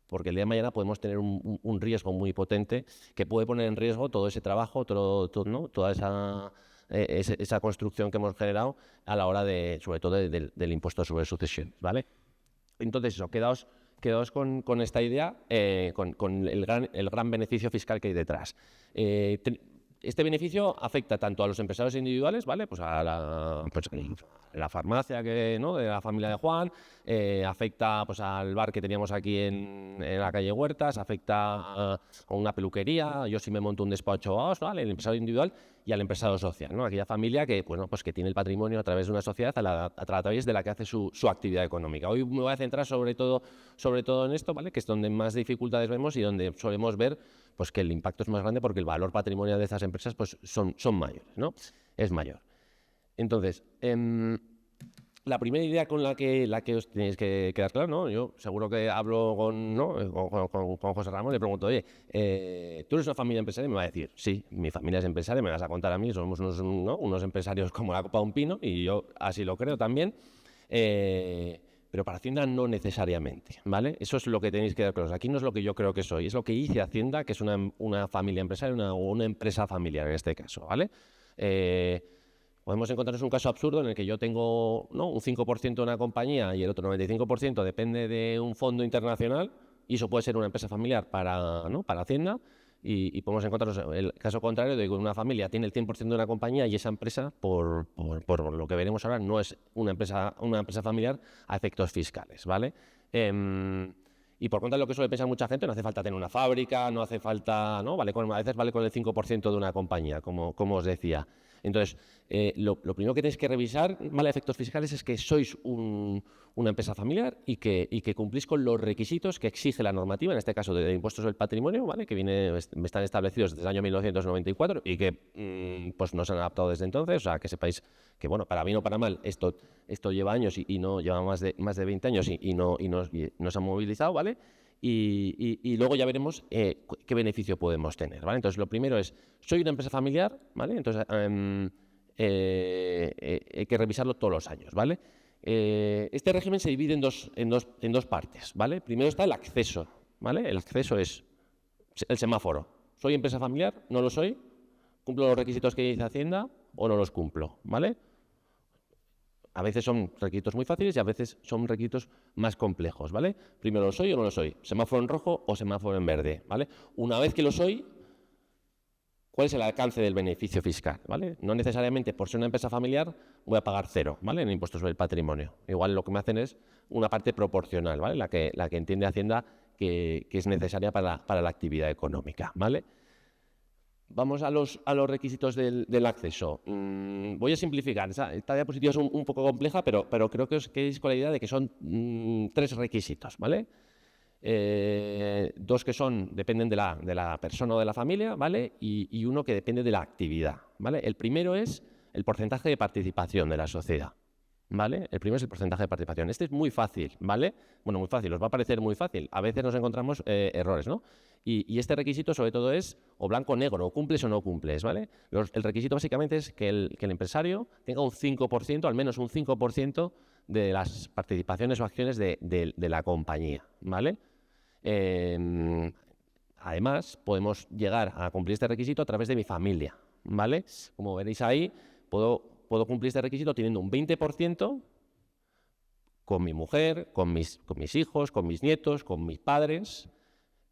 porque el día de mañana podemos tener un riesgo muy potente que puede poner en riesgo todo ese trabajo, ¿no? Toda esa construcción que hemos generado a la hora sobre todo del impuesto sobre sucesiones, ¿vale? Entonces, eso, quedaos con esta idea, con el gran beneficio fiscal que hay detrás. Este beneficio afecta tanto a los empresarios individuales, ¿vale? Pues a la farmacia ¿no? de la familia de Juan, afecta pues al bar que teníamos aquí en la calle Huertas, afecta a una peluquería, yo sí me monto un despacho, ¿vale? El empresario individual, y al empresario social, ¿no? Aquella familia que, bueno, pues que tiene el patrimonio a través de una sociedad a través de la que hace su actividad económica. Hoy me voy a centrar sobre todo en esto, ¿vale? Que es donde más dificultades vemos y donde solemos ver pues que el impacto es más grande, porque el valor patrimonial de estas empresas pues son mayores, ¿no? Es mayor. Entonces, la primera idea con la que os tenéis que quedar claro, ¿no? Yo seguro que hablo con José Ramón, le pregunto, oye, ¿tú eres una familia empresaria? Y me va a decir, sí, mi familia es empresaria, me vas a contar a mí, somos unos empresarios como la copa de un pino, y yo así lo creo también. Pero para Hacienda no necesariamente, ¿vale? Eso es lo que tenéis que dar claros. Aquí no es lo que yo creo que soy, es lo que dice Hacienda, que es una familia empresaria, una empresa familiar en este caso, ¿vale? Podemos encontrarnos un caso absurdo en el que yo tengo, ¿no?, un 5% de una compañía y el otro 95% depende de un fondo internacional, y eso puede ser una empresa familiar para Hacienda. Y podemos encontrarnos el caso contrario, de que una familia tiene el 100% de una compañía y esa empresa, por lo que veremos ahora, no es una empresa familiar a efectos fiscales, ¿vale? Y por contra de lo que suele pensar mucha gente, no hace falta tener una fábrica, no hace falta, ¿no? A veces vale con el 5% de una compañía, como os decía. Entonces, lo primero que tenéis que revisar, ¿vale?, efectos fiscales, es que sois una empresa familiar y que cumplís con los requisitos que exige la normativa, en este caso de impuestos del patrimonio, ¿vale?, que están establecidos desde el año 1994 y que pues no se han adaptado desde entonces. O sea, que sepáis que, bueno, para bien o para mal, esto lleva años y no lleva más de 20 años y no se ha movilizado, ¿vale? Y luego ya veremos qué beneficio podemos tener, ¿vale? Entonces, lo primero es, soy una empresa familiar, ¿vale? Entonces, hay que revisarlo todos los años, ¿vale? Este régimen se divide en dos partes, ¿vale? Primero está el acceso, ¿vale? El acceso es el semáforo. ¿Soy empresa familiar? ¿No lo soy? ¿Cumplo los requisitos que dice Hacienda o no los cumplo? ¿Vale? A veces son requisitos muy fáciles y a veces son requisitos más complejos, ¿vale? Primero, ¿lo soy o no lo soy? ¿Semáforo en rojo o semáforo en verde? ¿Vale? Una vez que lo soy, ¿cuál es el alcance del beneficio fiscal? ¿Vale? No necesariamente por ser una empresa familiar voy a pagar 0, ¿vale? En impuestos sobre el patrimonio. Igual lo que me hacen es una parte proporcional, ¿vale? La que entiende Hacienda que es necesaria para la actividad económica, ¿vale? Vamos a los requisitos del acceso. Voy a simplificar. Esta diapositiva es un poco compleja, pero creo que os quedéis con la idea de que son 3 requisitos, ¿vale? 2 que dependen de la persona o de la familia, ¿vale? Y 1 que depende de la actividad, ¿vale? El primero es el porcentaje de participación de la sociedad, ¿vale? El primero es el porcentaje de participación. Este es muy fácil, ¿vale? Bueno, muy fácil, os va a parecer muy fácil. A veces nos encontramos errores, ¿no? Y este requisito sobre todo es o blanco o negro, o cumples o no cumples, ¿vale? El requisito básicamente es que el empresario tenga un 5%, al menos un 5% de las participaciones o acciones de la compañía, ¿vale? Además, podemos llegar a cumplir este requisito a través de mi familia, ¿vale? Como veréis ahí, puedo cumplir este requisito teniendo un 20% con mi mujer, con mis hijos, con mis nietos, con mis padres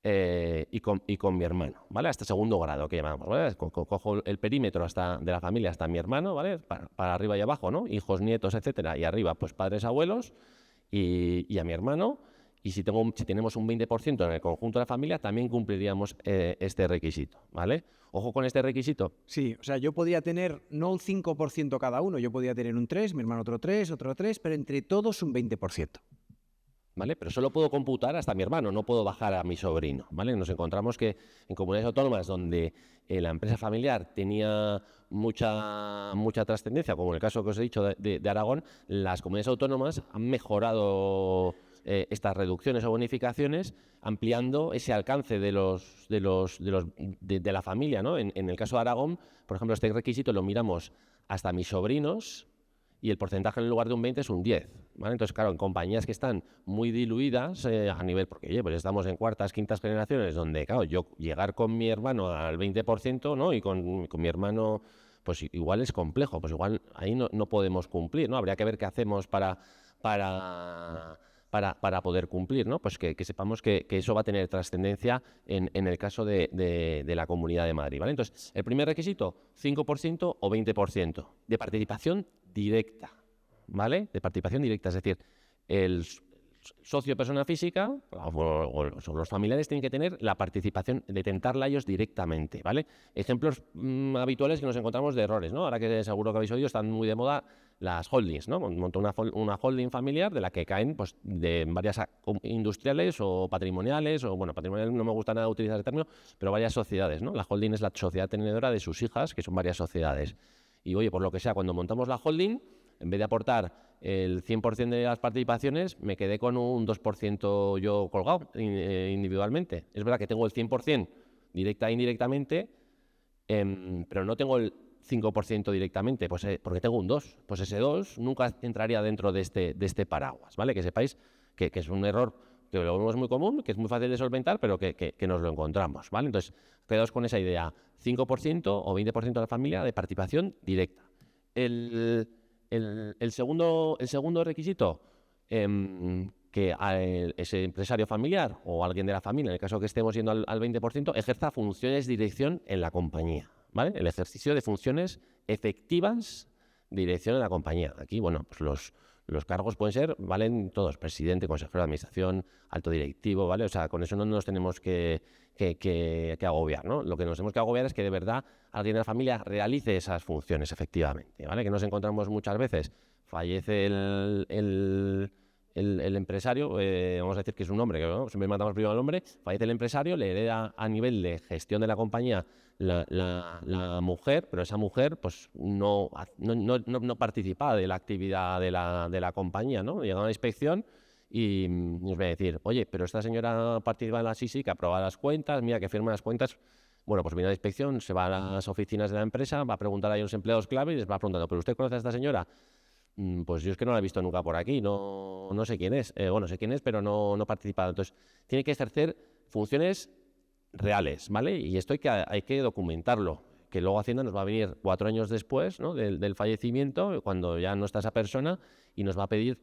y con mi hermano, ¿vale? Hasta segundo grado, que llamamos, ¿vale? Cojo el perímetro de la familia hasta mi hermano, ¿vale? Para arriba y abajo, ¿no? Hijos, nietos, etcétera, y arriba, pues padres, abuelos y a mi hermano. Y si tenemos un 20% en el conjunto de la familia, también cumpliríamos este requisito, ¿vale? Ojo con este requisito. Sí, o sea, yo podía tener no un 5% cada uno, yo podía tener un 3, mi hermano otro 3, pero entre todos un 20%. ¿Vale? Pero solo puedo computar hasta mi hermano, no puedo bajar a mi sobrino, ¿vale? Nos encontramos que en comunidades autónomas donde la empresa familiar tenía mucha trascendencia, como en el caso que os he dicho de Aragón, las comunidades autónomas han mejorado estas reducciones o bonificaciones ampliando ese alcance de la familia, ¿no? En el caso de Aragón, por ejemplo, este requisito lo miramos hasta mis sobrinos y el porcentaje en lugar de un 20 es un 10, ¿vale? Entonces, claro, en compañías que están muy diluidas a nivel, porque oye, pues estamos en cuartas, quintas generaciones, donde, claro, yo llegar con mi hermano al 20%, ¿no? Y con mi hermano, pues igual es complejo, pues igual ahí no podemos cumplir, ¿no? Habría que ver qué hacemos para poder cumplir, ¿no? Pues que sepamos que eso va a tener trascendencia en el caso de la Comunidad de Madrid, ¿vale? Entonces, el primer requisito, 5% o 20% de participación directa, ¿vale? De participación directa, es decir, el socio persona física o los familiares tienen que tener la participación, de tentarla ellos directamente, ¿vale? Ejemplos habituales que nos encontramos de errores, ¿no? Ahora que seguro que habéis oído, están muy de moda las holdings, ¿no? Monto una holding familiar de la que caen pues, de varias industriales o patrimoniales, o bueno, patrimoniales no me gusta nada utilizar el término, pero varias sociedades, ¿no? La holding es la sociedad tenedora de sus hijas, que son varias sociedades. Y oye, por lo que sea, cuando montamos la holding, en vez de aportar el 100% de las participaciones, me quedé con un 2% yo colgado individualmente. Es verdad que tengo el 100% directa e indirectamente, pero no tengo el 5% directamente, pues, porque tengo un 2. Pues ese 2 nunca entraría dentro de este paraguas, ¿vale? Que sepáis que es un error que lo vemos muy común, que es muy fácil de solventar, pero que nos lo encontramos, ¿vale? Entonces, quedaos con esa idea. 5% o 20% de la familia de participación directa. El segundo requisito, que ese empresario familiar o alguien de la familia, en el caso que estemos yendo al 20%, ejerza funciones de dirección en la compañía, ¿vale? El ejercicio de funciones efectivas de dirección en la compañía. Aquí, bueno, pues los cargos valen todos, presidente, consejero de administración, alto directivo, ¿vale? O sea, con eso no nos tenemos que agobiar, ¿no? Lo que nos tenemos que agobiar es que de verdad alguien de la familia realice esas funciones efectivamente, ¿vale? Que nos encontramos muchas veces, fallece el empresario, vamos a decir que es un hombre, que ¿no? Siempre matamos primero al hombre, fallece el empresario, le hereda a nivel de gestión de la compañía la mujer, pero esa mujer pues no participa de la actividad de la compañía, ¿no? Llega a una inspección y nos va a decir, oye, pero esta señora participa en la SISI, que aprueba las cuentas, mira que firma las cuentas, Bueno, pues viene a la inspección, se va a las oficinas de la empresa, va a preguntar a los empleados clave y les va preguntando, ¿pero usted conoce a esta señora? Pues yo es que no la he visto nunca por aquí, no sé quién es. Bueno, sé quién es, pero no he participado. Entonces, tiene que ejercer funciones reales, ¿vale? Y esto hay que documentarlo, que luego Hacienda nos va a venir 4 años después, ¿no?, del fallecimiento, cuando ya no está esa persona, y nos va a pedir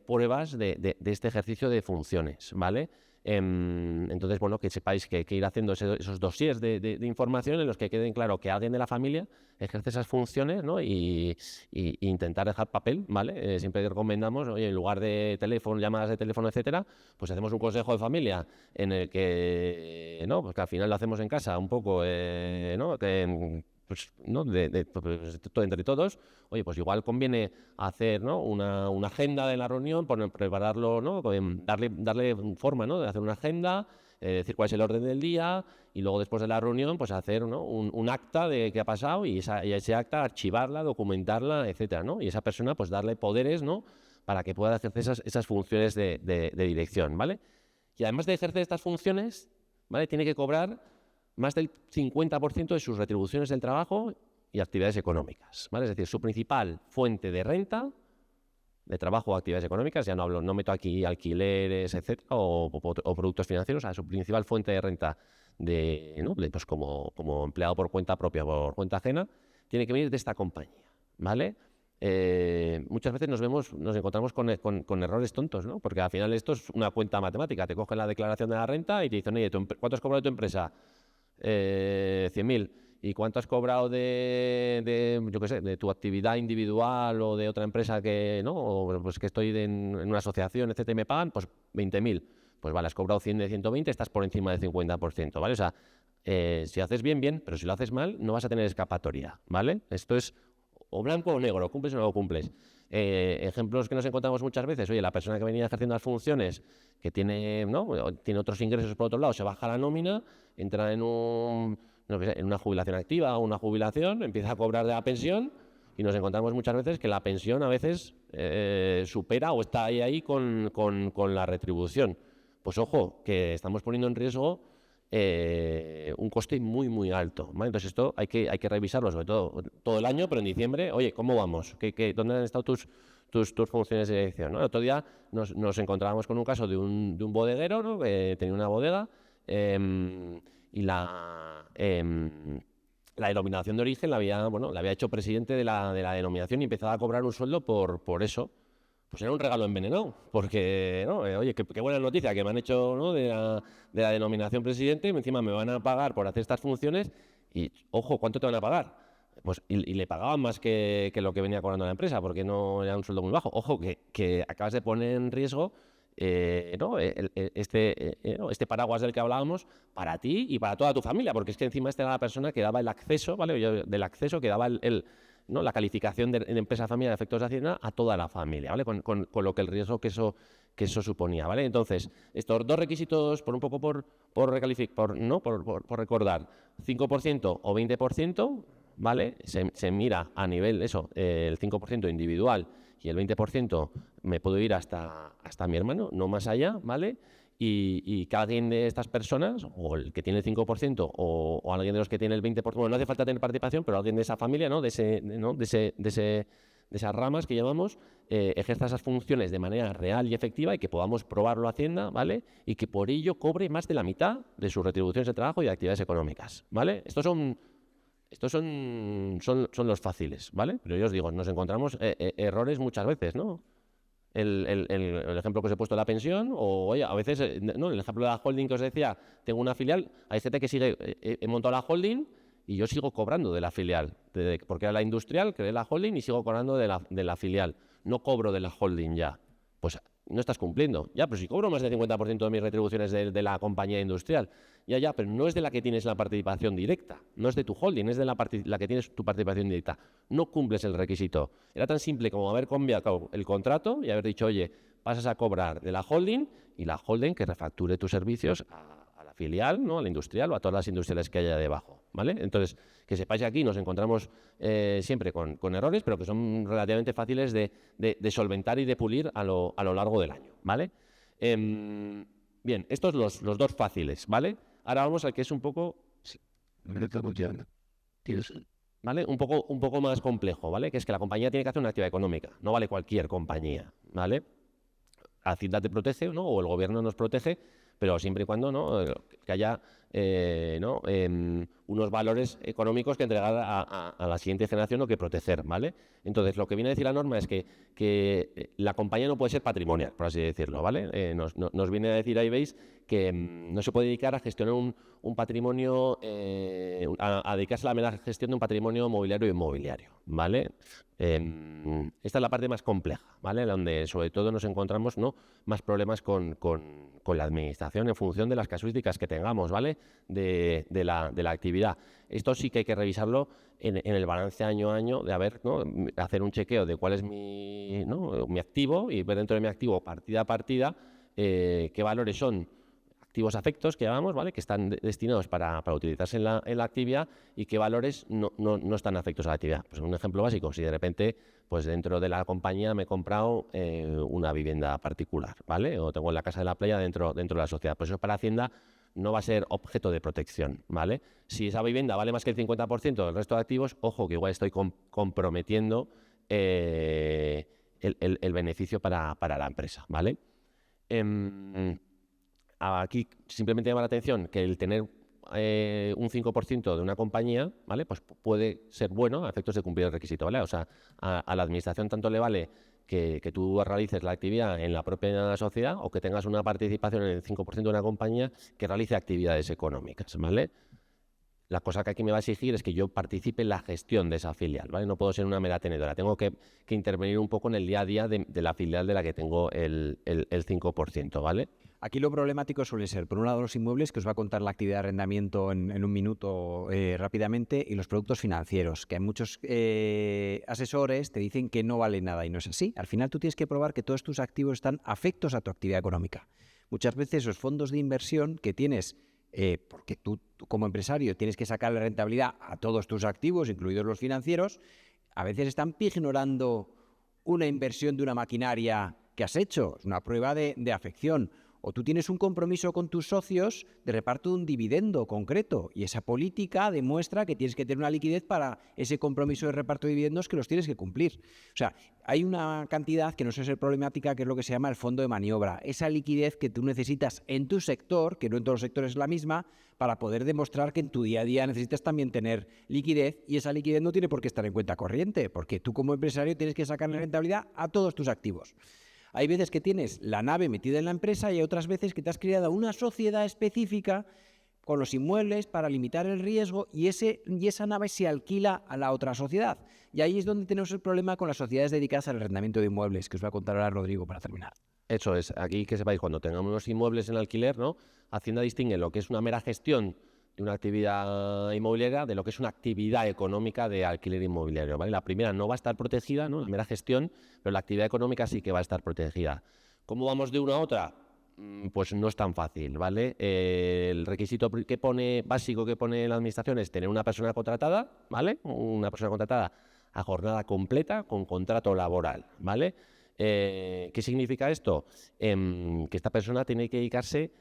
pruebas de este ejercicio de funciones, ¿vale? Entonces, bueno, que sepáis que hay que ir haciendo esos dossiers de información en los que queden claro que alguien de la familia ejerce esas funciones, ¿no? y intentar dejar papel, ¿vale? Siempre recomendamos, oye, en lugar de teléfono, llamadas de teléfono, etcétera, pues hacemos un consejo de familia en el que, ¿no?, pues que al final lo hacemos en casa un poco, ¿no?, que pues, ¿no?, pues, entre todos, oye, pues igual conviene hacer, ¿no?, una agenda de la reunión, prepararlo, ¿no?, darle forma, ¿no?, de hacer una agenda, decir cuál es el orden del día, y luego después de la reunión pues hacer, ¿no?, un acta de qué ha pasado, y ese acta archivarla, documentarla, etcétera, ¿no? Y esa persona pues darle poderes, ¿no?, para que pueda ejercer esas funciones de dirección, ¿vale? Y además de ejercer estas funciones, ¿vale?, tiene que cobrar más del 50% de sus retribuciones del trabajo y actividades económicas, ¿vale? Es decir, su principal fuente de renta, de trabajo o actividades económicas, ya no meto aquí alquileres, etcétera, o productos financieros, su principal fuente de renta pues como empleado por cuenta propia o por cuenta ajena, tiene que venir de esta compañía, ¿vale? Muchas veces nos encontramos con errores tontos, ¿no? Porque al final esto es una cuenta matemática. Te cogen la declaración de la renta y te dicen, oye, ¿cuánto has cobrado de tu empresa? 100.000. ¿Y cuánto has cobrado yo qué sé, de tu actividad individual o de otra empresa que, ¿no?, o pues que estoy en una asociación, etcétera, y me pagan? Pues 20.000. Pues vale, has cobrado 100 de 120, estás por encima del 50%, ¿vale? O sea, si haces bien, pero si lo haces mal, no vas a tener escapatoria, ¿vale? Esto es o blanco o negro, cumples o no cumples. Ejemplos que nos encontramos muchas veces, oye, la persona que venía ejerciendo las funciones, que tiene, ¿no?, tiene otros ingresos por otro lado, se baja la nómina, entra en una jubilación activa o una jubilación, empieza a cobrar de la pensión, y nos encontramos muchas veces que la pensión a veces supera o está ahí con la retribución. Pues ojo, que estamos poniendo en riesgo un coste muy, muy alto, ¿vale? Entonces esto hay que revisarlo, sobre todo el año, pero en diciembre, oye, ¿cómo vamos? ¿Dónde han estado tus funciones de dirección, ¿no? El otro día nos encontrábamos con un caso de un bodeguero, ¿no?, que tenía una bodega, y la denominación de origen la había hecho presidente de la denominación, y empezaba a cobrar un sueldo por eso. Pues era un regalo envenenado, porque, ¿no?, oye, qué buena noticia que me han hecho, ¿no?, de la denominación presidente, y encima me van a pagar por hacer estas funciones, y, ojo, ¿cuánto te van a pagar? Pues, y le pagaban más que lo que venía cobrando la empresa, porque no era un sueldo muy bajo. Ojo, que acabas de poner en riesgo ¿no?, este paraguas del que hablábamos para ti y para toda tu familia, porque es que encima esta era la persona que daba el acceso, ¿vale?, del acceso, que daba ¿no?, la calificación de empresa familia de efectos de Hacienda a toda la familia, ¿vale?, con lo que el riesgo que eso suponía, ¿vale? Entonces, estos dos requisitos, por recordar, 5% o 20%, ¿vale? Se mira a nivel, el 5% individual, y el 20% me puedo ir hasta mi hermano, no más allá, ¿vale? Y cada alguien de estas personas, o el que tiene el 5%, o alguien de los que tiene el 20%, bueno, no hace falta tener participación, pero alguien de esa familia, ¿no?, de esas ramas que llamamos, ejerza esas funciones de manera real y efectiva, y que podamos probarlo a Hacienda, ¿vale?, y que por ello cobre más de la mitad de sus retribuciones de trabajo y de actividades económicas, ¿vale? Estos son los fáciles, ¿vale? Pero yo os digo, nos encontramos errores muchas veces, ¿no? El ejemplo que os he puesto de la pensión, o oye, a veces, ¿no?, el ejemplo de la holding que os decía, tengo una filial, hay gente que sigue, he montado la holding y yo sigo cobrando de la filial, porque era la industrial, creé la holding y sigo cobrando de la filial, no cobro de la holding ya. Pues no estás cumpliendo. Ya, pero si cobro más del 50% de mis retribuciones de la compañía industrial, ya, pero no es de la que tienes la participación directa, no es de tu holding, es de la que tienes tu participación directa. No cumples el requisito. Era tan simple como haber cambiado el contrato y haber dicho, oye, pasas a cobrar de la holding, y la holding que refacture tus servicios a la filial, ¿no?, a la industrial, o a todas las industriales que haya debajo, ¿vale? Entonces, que sepáis que aquí nos encontramos siempre con errores, pero que son relativamente fáciles de solventar y de pulir a lo largo del año, ¿vale? Bien, estos los dos fáciles, ¿vale? Ahora vamos al que es un poco ¿Vale? Un poco más complejo, ¿vale? Que es que la compañía tiene que hacer una actividad económica, no vale cualquier compañía, ¿vale? Hacienda te protege, ¿no? O el gobierno nos protege, pero siempre y cuando, ¿no? Que haya unos valores económicos que entregar a la siguiente generación o que proteger, ¿vale? Entonces, lo que viene a decir la norma es que la compañía no puede ser patrimonial, por así decirlo, ¿vale? Nos viene a decir, ahí veis, que no se puede dedicar a gestionar un patrimonio, a dedicarse a la mera gestión de un patrimonio mobiliario e inmobiliario, ¿vale? Esta es la parte más compleja, ¿vale? Donde sobre todo nos encontramos, ¿no?, más problemas con la administración en función de las casuísticas que tengamos, ¿vale? De la actividad. Esto sí que hay que revisarlo en el balance año a año, ¿no?, hacer un chequeo de cuál es mi activo y ver dentro de mi activo, partida a partida, qué valores son activos afectos, que llamamos, ¿vale?, que están destinados para utilizarse en la actividad, y qué valores no están afectos a la actividad. Pues un ejemplo básico, si de repente, pues dentro de la compañía me he comprado una vivienda particular, ¿vale?, o tengo la casa de la playa dentro de la sociedad, pues eso para Hacienda no va a ser objeto de protección, ¿vale? Si esa vivienda vale más que el 50% del resto de activos, ojo, que igual estoy comprometiendo el beneficio para la empresa, ¿vale? Aquí simplemente llama la atención que el tener un 5% de una compañía, ¿vale?, pues puede ser bueno a efectos de cumplir el requisito, ¿vale? O sea, a la administración tanto le vale que tú realices la actividad en la propia sociedad, o que tengas una participación en el 5% de una compañía que realice actividades económicas, ¿vale? La cosa que aquí me va a exigir es que yo participe en la gestión de esa filial, ¿vale? No puedo ser una mera tenedora. Tengo que intervenir un poco en el día a día de la filial de la que tengo el 5%, ¿vale? Aquí lo problemático suele ser, por un lado, los inmuebles, que os va a contar la actividad de arrendamiento en un minuto rápidamente, y los productos financieros, que hay muchos asesores te dicen que no vale nada, y no es así. Al final tú tienes que probar que todos tus activos están afectos a tu actividad económica. Muchas veces esos fondos de inversión que tienes, porque tú como empresario tienes que sacar la rentabilidad a todos tus activos, incluidos los financieros, a veces están ignorando una inversión de una maquinaria que has hecho. Es una prueba de afección. O tú tienes un compromiso con tus socios de reparto de un dividendo concreto, y esa política demuestra que tienes que tener una liquidez para ese compromiso de reparto de dividendos, que los tienes que cumplir. O sea, hay una cantidad que no suele ser problemática, que es lo que se llama el fondo de maniobra. Esa liquidez que tú necesitas en tu sector, que no en todos los sectores es la misma, para poder demostrar que en tu día a día necesitas también tener liquidez, y esa liquidez no tiene por qué estar en cuenta corriente, porque tú como empresario tienes que sacarle rentabilidad a todos tus activos. Hay veces que tienes la nave metida en la empresa, y hay otras veces que te has creado una sociedad específica con los inmuebles para limitar el riesgo, y esa nave se alquila a la otra sociedad. Y ahí es donde tenemos el problema con las sociedades dedicadas al arrendamiento de inmuebles, que os voy a contar ahora Rodrigo para terminar. Eso es, aquí que sepáis, cuando tengamos unos inmuebles en alquiler, ¿no?, Hacienda distingue lo que es una mera gestión de una actividad inmobiliaria de lo que es una actividad económica de alquiler inmobiliario, ¿vale? La primera no va a estar protegida, ¿no?, la mera gestión, pero la actividad económica sí que va a estar protegida. ¿Cómo vamos de una a otra? Pues no es tan fácil, ¿vale? El requisito básico que pone la administración es tener una persona contratada, ¿vale? Una persona contratada a jornada completa con contrato laboral, ¿vale? ¿Qué significa esto? Que esta persona tiene que dedicarse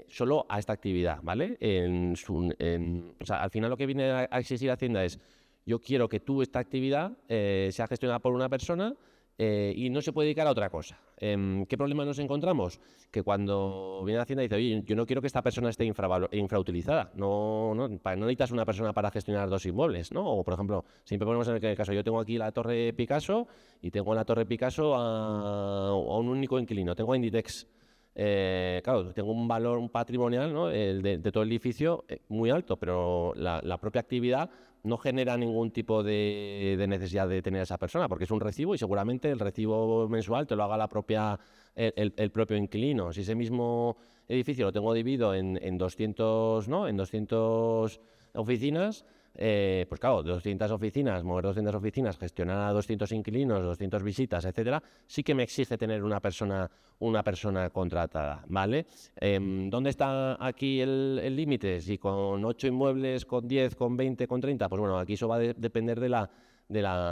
solo a esta actividad, ¿vale? O sea, al final lo que viene a exigir Hacienda es: yo quiero que esta actividad sea gestionada por una persona y no se puede dedicar a otra cosa. ¿Qué problema nos encontramos? Que cuando viene Hacienda y dice: oye, yo no quiero que esta persona esté infrautilizada, no necesitas una persona para gestionar dos inmuebles, ¿no? O, por ejemplo, siempre ponemos en el caso, yo tengo aquí la Torre Picasso y tengo en la Torre Picasso a un único inquilino, tengo a Inditex. Claro, tengo un valor, un patrimonial, ¿no?, de todo el edificio muy alto, pero la propia actividad no genera ningún tipo de necesidad de tener a esa persona, porque es un recibo, y seguramente el recibo mensual te lo haga el propio inquilino. Si ese mismo edificio lo tengo dividido en 200, ¿no?, en 200 oficinas, pues claro, 200 oficinas, mover 200 oficinas, gestionar a 200 inquilinos, 200 visitas, etcétera, sí que me exige tener una persona contratada, ¿vale? ¿Dónde está aquí el límite? Si con 8 inmuebles, con 10, con 20, con 30, pues bueno, aquí eso va a depender de la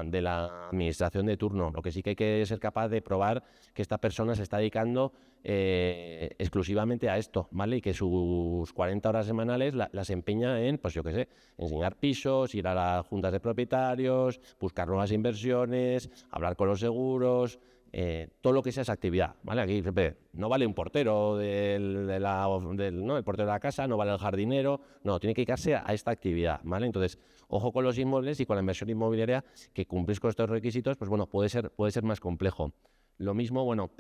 administración de turno. Lo que sí que hay que ser capaz de probar que esta persona se está dedicando exclusivamente a esto, ¿vale? Y que sus 40 horas semanales las empeña en, pues yo qué sé, enseñar pisos, ir a las juntas de propietarios, buscar nuevas inversiones, hablar con los seguros, todo lo que sea esa actividad, ¿vale? Aquí siempre, no vale un portero ¿no? El portero de la casa, no vale el jardinero, no, tiene que dedicarse a esta actividad, ¿vale? Entonces, ojo con los inmuebles y con la inversión inmobiliaria, que cumplís con estos requisitos, pues bueno, puede ser más complejo. Lo mismo, bueno,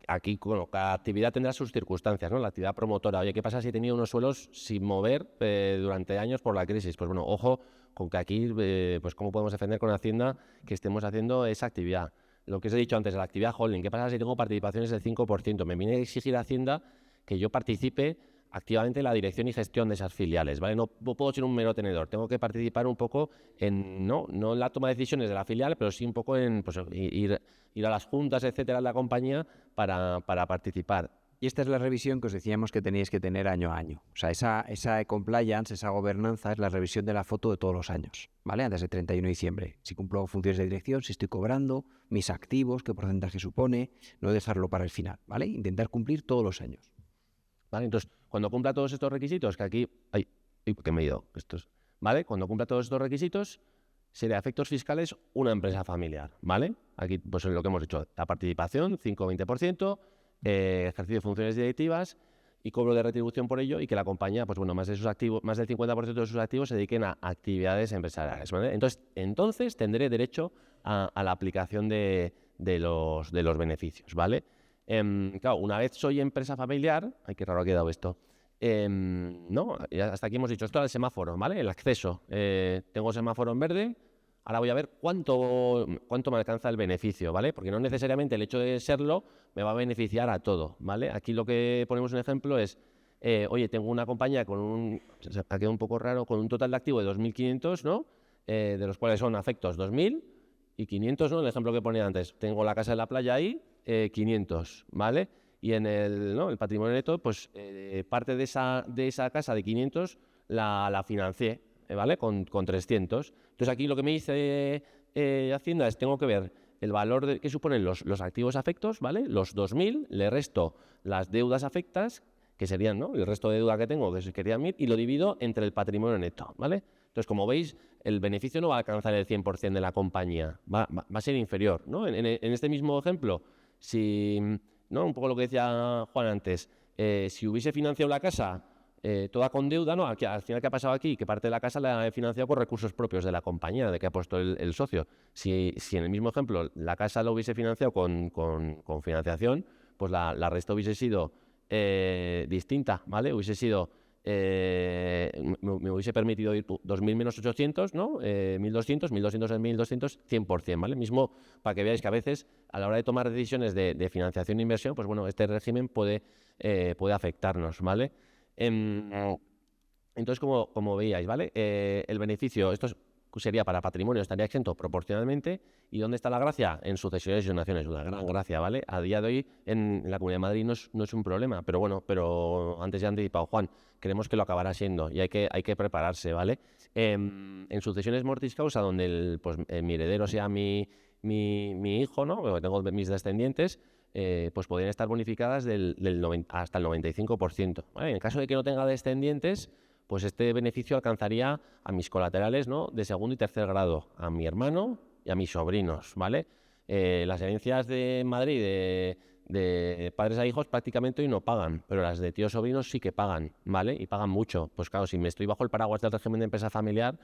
aquí, bueno, cada actividad tendrá sus circunstancias, ¿no? La actividad promotora, oye, ¿qué pasa si he tenido unos suelos sin mover durante años por la crisis? Pues bueno, ojo con que aquí, pues cómo podemos defender con Hacienda que estemos haciendo esa actividad. Lo que os he dicho antes, la actividad holding, ¿qué pasa si tengo participaciones del 5%? Me viene a exigir Hacienda que yo participe activamente en la dirección y gestión de esas filiales, ¿vale? No puedo ser un mero tenedor, tengo que participar un poco en, no en la toma de decisiones de la filial, pero sí un poco en, pues, ir a las juntas, etcétera, de la compañía para participar. Y esta es la revisión que os decíamos que teníais que tener año a año. O sea, esa compliance, esa gobernanza es la revisión de la foto de todos los años, ¿vale? Antes del 31 de diciembre. Si cumplo funciones de dirección, si estoy cobrando, mis activos, qué porcentaje supone, no dejarlo para el final, ¿vale? Intentar cumplir todos los años. ¿Vale? Entonces, cuando cumpla todos estos requisitos, que aquí... ¡Ay! ¿Qué me he ido? ¿Vale? Cuando cumpla todos estos requisitos, sería a efectos fiscales una empresa familiar, ¿vale? Aquí, pues lo que hemos dicho, la participación, 5 o 20%, ejercicio de funciones directivas y cobro de retribución por ello, y que la compañía, pues bueno, más del 50% de sus activos se dediquen a actividades empresariales, ¿vale? Entonces tendré derecho a la aplicación de los beneficios, ¿vale? Claro, una vez soy empresa familiar, ay, qué raro ha quedado esto, no, hasta aquí hemos dicho esto del semáforo, ¿vale? El acceso, tengo semáforo en verde, ahora voy a ver cuánto me alcanza el beneficio, ¿vale? Porque no necesariamente el hecho de serlo me va a beneficiar a todo, ¿vale? Aquí lo que ponemos un ejemplo es, oye, tengo una compañía se ha quedado un poco raro, con un total de activo de 2.500, ¿no? De los cuales son afectos 2.000 y 500, ¿no? El ejemplo que ponía antes, tengo la casa de la playa ahí, 500, ¿vale? Y en el patrimonio neto, pues parte de esa casa de 500 la financié, ¿vale? Con 300. Entonces aquí lo que me dice Hacienda es, tengo que ver el valor que suponen los activos afectos, ¿vale? Los 2.000, le resto las deudas afectas, que serían, ¿no? El resto de deuda que tengo, que serían 1.000, y lo divido entre el patrimonio neto, ¿vale? Entonces, como veis, el beneficio no va a alcanzar el 100% de la compañía, va a ser inferior, ¿no? En este mismo ejemplo, si, ¿no? Un poco lo que decía Juan antes, si hubiese financiado la casa toda con deuda, ¿no? Al final, ¿qué ha pasado aquí? Que parte de la casa la he financiado con recursos propios de la compañía, de que ha puesto el socio. Si en el mismo ejemplo la casa lo hubiese financiado con financiación, pues la resta hubiese sido distinta, ¿vale? Hubiese sido... me hubiese permitido ir 2.000 menos 800, ¿no? 1.200, 1.200 en 1.200, 100%, ¿vale? Mismo para que veáis que a veces a la hora de tomar decisiones de financiación e inversión, pues bueno, este régimen puede afectarnos, ¿vale? Entonces, como veíais, ¿vale? El beneficio, sería para patrimonio, estaría exento proporcionalmente. ¿Y dónde está la gracia? En sucesiones y donaciones, una gran gracia, ¿vale? A día de hoy en la Comunidad de Madrid no es un problema, pero bueno, antes ya han anticipado Juan, creemos que lo acabará siendo y hay que prepararse, ¿vale? En sucesiones mortis causa, donde mi heredero sea mi hijo, ¿no? Porque tengo mis descendientes, pues podrían estar bonificadas hasta el 95%, ¿vale? En el caso de que no tenga descendientes, pues este beneficio alcanzaría a mis colaterales, ¿no? De segundo y tercer grado, a mi hermano y a mis sobrinos, ¿vale? Las herencias de Madrid de padres a hijos prácticamente hoy no pagan, pero las de tíos sobrinos sí que pagan, ¿vale? Y pagan mucho. Pues claro, si me estoy bajo el paraguas del régimen de empresa familiar,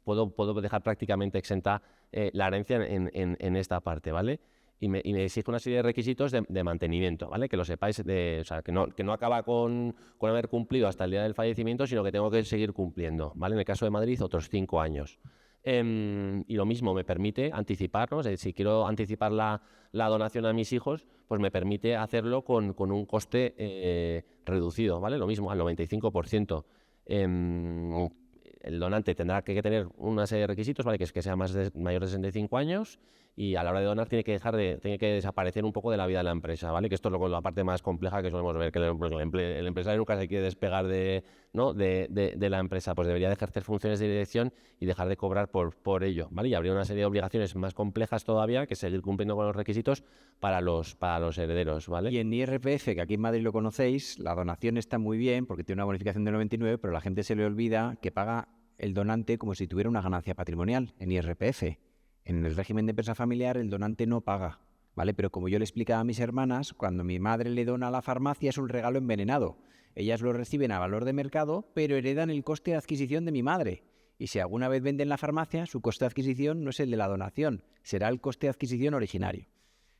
puedo dejar prácticamente exenta la herencia en esta parte, ¿vale? Y me exige una serie de requisitos de mantenimiento, ¿vale? Que lo sepáis, o sea, que no acaba con haber cumplido hasta el día del fallecimiento, sino que tengo que seguir cumpliendo, ¿vale? En el caso de Madrid, otros 5 años. Y lo mismo, me permite anticiparnos, si quiero anticipar la donación a mis hijos, pues me permite hacerlo con un coste reducido, ¿vale? Lo mismo, al 95%. El donante tendrá que tener una serie de requisitos, ¿vale? Que es que sea mayor de 65 años y a la hora de donar tiene que desaparecer un poco de la vida de la empresa, ¿vale? Que esto es la parte más compleja que solemos ver, que el empresario nunca se quiere despegar de la empresa, pues debería de ejercer funciones de dirección y dejar de cobrar por ello, ¿vale? Y habría una serie de obligaciones más complejas todavía que seguir cumpliendo con los requisitos para los herederos, ¿vale? Y en IRPF, que aquí en Madrid lo conocéis, la donación está muy bien porque tiene una bonificación del 99, pero la gente se le olvida que paga el donante como si tuviera una ganancia patrimonial en IRPF. En el régimen de empresa familiar el donante no paga, ¿vale? Pero como yo le explicaba a mis hermanas, cuando mi madre le dona a la farmacia es un regalo envenenado. Ellas lo reciben a valor de mercado, pero heredan el coste de adquisición de mi madre. Y si alguna vez venden la farmacia, su coste de adquisición no es el de la donación, será el coste de adquisición originario.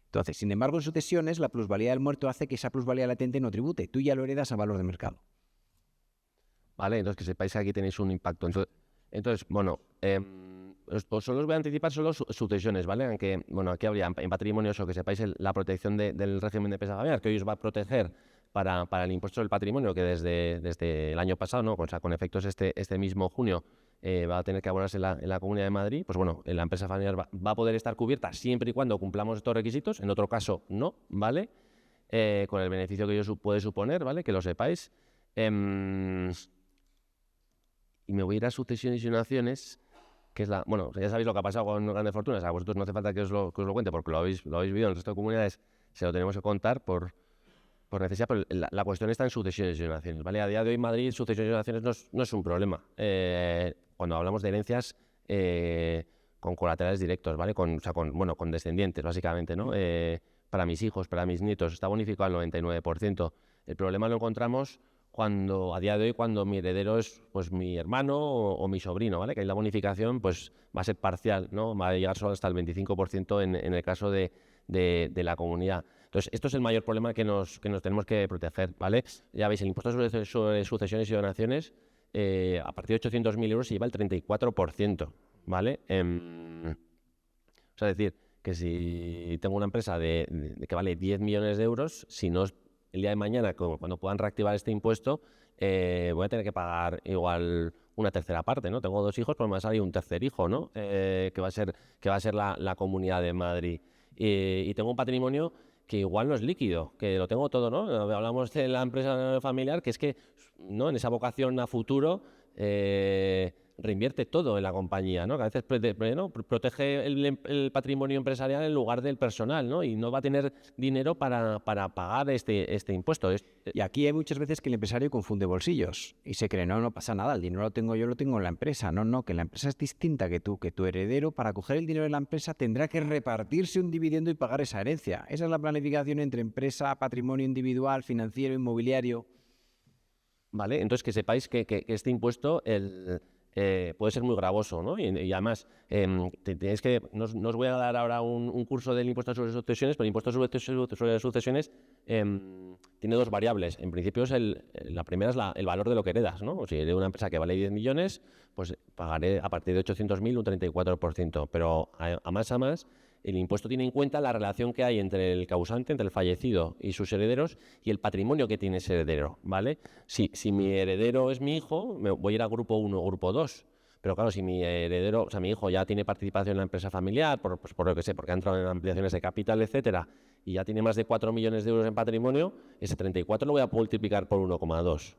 Entonces, sin embargo, en sucesiones, la plusvalía del muerto hace que esa plusvalía latente no tribute. Tú ya lo heredas a valor de mercado. Vale, entonces que sepáis que aquí tenéis un impacto. Entonces bueno, pues solo os voy a anticipar solo sucesiones, ¿vale? Aunque, bueno, aquí habría en patrimonio eso, que sepáis la protección del régimen de empresa familiar, que hoy os va a proteger para el impuesto del patrimonio, que desde el año pasado, ¿no? O sea, con efectos este mismo junio, va a tener que abonarse en la Comunidad de Madrid. Pues bueno, la empresa familiar va a poder estar cubierta siempre y cuando cumplamos estos requisitos. En otro caso, no, ¿vale? Con el beneficio que ello puede suponer, ¿vale? Que lo sepáis. Y me voy a ir a sucesiones y donaciones, que es bueno, ya sabéis lo que ha pasado con Grandes Fortunas. A vosotros no hace falta que os lo cuente porque lo habéis vivido en el resto de comunidades, se lo tenemos que contar por necesidad, pero la cuestión está en sucesiones y donaciones, ¿vale? A día de hoy Madrid sucesiones y donaciones no es un problema. Cuando hablamos de herencias con colaterales directos, ¿vale? Con descendientes, básicamente, ¿no? Para mis hijos, para mis nietos, está bonificado al 99%. El problema lo encontramos a día de hoy, cuando mi heredero es pues mi hermano o mi sobrino, ¿vale? Que ahí la bonificación pues va a ser parcial, ¿no? Va a llegar solo hasta el 25% en el caso de la comunidad. Entonces, esto es el mayor problema que nos tenemos que proteger, ¿vale? Ya veis, el impuesto sobre sucesiones y donaciones, a partir de 800.000 euros se lleva el 34%, ¿vale? O sea, es decir, que si tengo una empresa que vale 10 millones de euros, si no el día de mañana, cuando puedan reactivar este impuesto, voy a tener que pagar igual una tercera parte, ¿no? Tengo 2 hijos, pues me va a salir un tercer hijo, ¿no? Que va a ser la Comunidad de Madrid. Y tengo un patrimonio que igual no es líquido, que lo tengo todo, ¿no? Hablamos de la empresa familiar, que es que, ¿no? En esa vocación a futuro reinvierte todo en la compañía, ¿no? Que a veces protege el patrimonio empresarial en lugar del personal, ¿no? Y no va a tener dinero para pagar este impuesto. Y aquí hay muchas veces que el empresario confunde bolsillos y se cree, no pasa nada, el dinero lo tengo yo, lo tengo en la empresa. No, que la empresa es distinta que tú, que tu heredero, para coger el dinero de la empresa, tendrá que repartirse un dividendo y pagar esa herencia. Esa es la planificación entre empresa, patrimonio individual, financiero, inmobiliario. Vale, entonces que sepáis que este impuesto puede ser muy gravoso, ¿no? Y además, tenéis que, no os voy a dar ahora un curso del impuesto sobre sucesiones, pero el impuesto sobre sucesiones tiene 2 variables. En principio, la primera es el valor de lo que heredas, ¿no? Si heredo una empresa que vale 10 millones, pues pagaré a partir de 800.000 un 34%. Pero a más, el impuesto tiene en cuenta la relación que hay entre el causante, entre el fallecido y sus herederos, y el patrimonio que tiene ese heredero, ¿vale? Si mi heredero es mi hijo, me voy a ir a grupo 1 o grupo 2. Pero claro, si mi heredero, o sea, mi hijo ya tiene participación en la empresa familiar, por lo que sé, porque ha entrado en ampliaciones de capital, etcétera, y ya tiene más de 4 millones de euros en patrimonio, ese 34 lo voy a multiplicar por 1,2,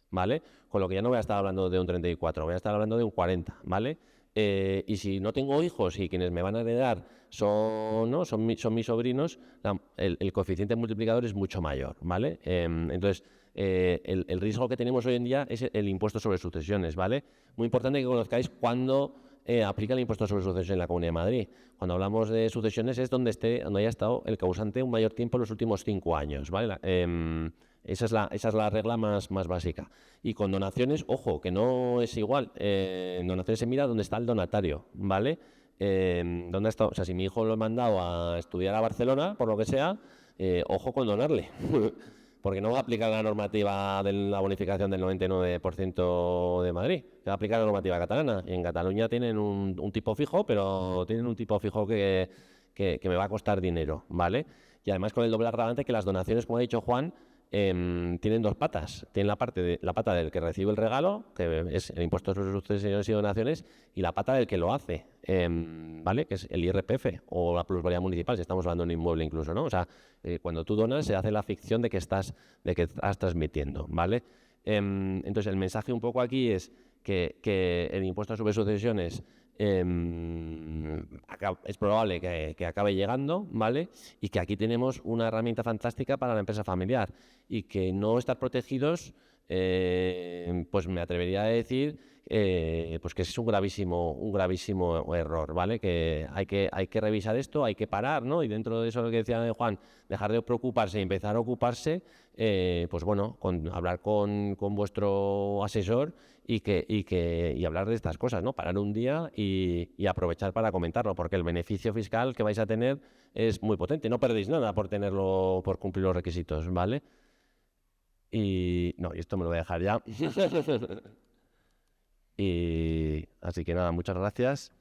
¿vale? Con lo que ya no voy a estar hablando de un 34, voy a estar hablando de un 40, ¿vale? Y si no tengo hijos y quienes me van a heredar son mis sobrinos, el coeficiente multiplicador es mucho mayor, ¿vale? Entonces, el riesgo que tenemos hoy en día es el impuesto sobre sucesiones, ¿vale? Muy importante que conozcáis cuándo aplica el impuesto sobre sucesiones en la Comunidad de Madrid. Cuando hablamos de sucesiones es donde haya estado el causante un mayor tiempo en los últimos 5 años, ¿vale? Esa es la regla más básica. Y con donaciones, ojo, que no es igual. En donaciones se mira dónde está el donatario, ¿vale? ¿Dónde está? O sea, si mi hijo lo he mandado a estudiar a Barcelona, por lo que sea, ojo con donarle. Porque no va a aplicar la normativa de la bonificación del 99% de Madrid. Va a aplicar la normativa catalana. Y en Cataluña tienen un tipo fijo, pero tienen un tipo fijo que me va a costar dinero, ¿vale? Y además con el doble agravante que las donaciones, como ha dicho Juan, tienen dos patas. Tienen la pata del que recibe el regalo, que es el impuesto sobre sucesiones y donaciones, y la pata del que lo hace, ¿vale? Que es el IRPF o la plusvalía municipal, si estamos hablando de un inmueble incluso, ¿no? O sea, cuando tú donas se hace la ficción de que estás transmitiendo, ¿vale? Entonces el mensaje un poco aquí es que el impuesto sobre sucesiones es probable que acabe llegando, ¿vale? Y que aquí tenemos una herramienta fantástica para la empresa familiar y que no estar protegidos, pues me atrevería a decir pues que es un gravísimo error, ¿vale? Que hay que revisar esto, hay que parar, ¿no? Y dentro de eso lo que decía Juan, dejar de preocuparse y empezar a ocuparse, pues bueno, hablar con vuestro asesor y hablar de estas cosas, ¿no? Parar un día y aprovechar para comentarlo, porque el beneficio fiscal que vais a tener es muy potente. No perdéis nada por cumplir los requisitos, ¿vale? Y esto me lo voy a dejar ya. Y así que nada, muchas gracias.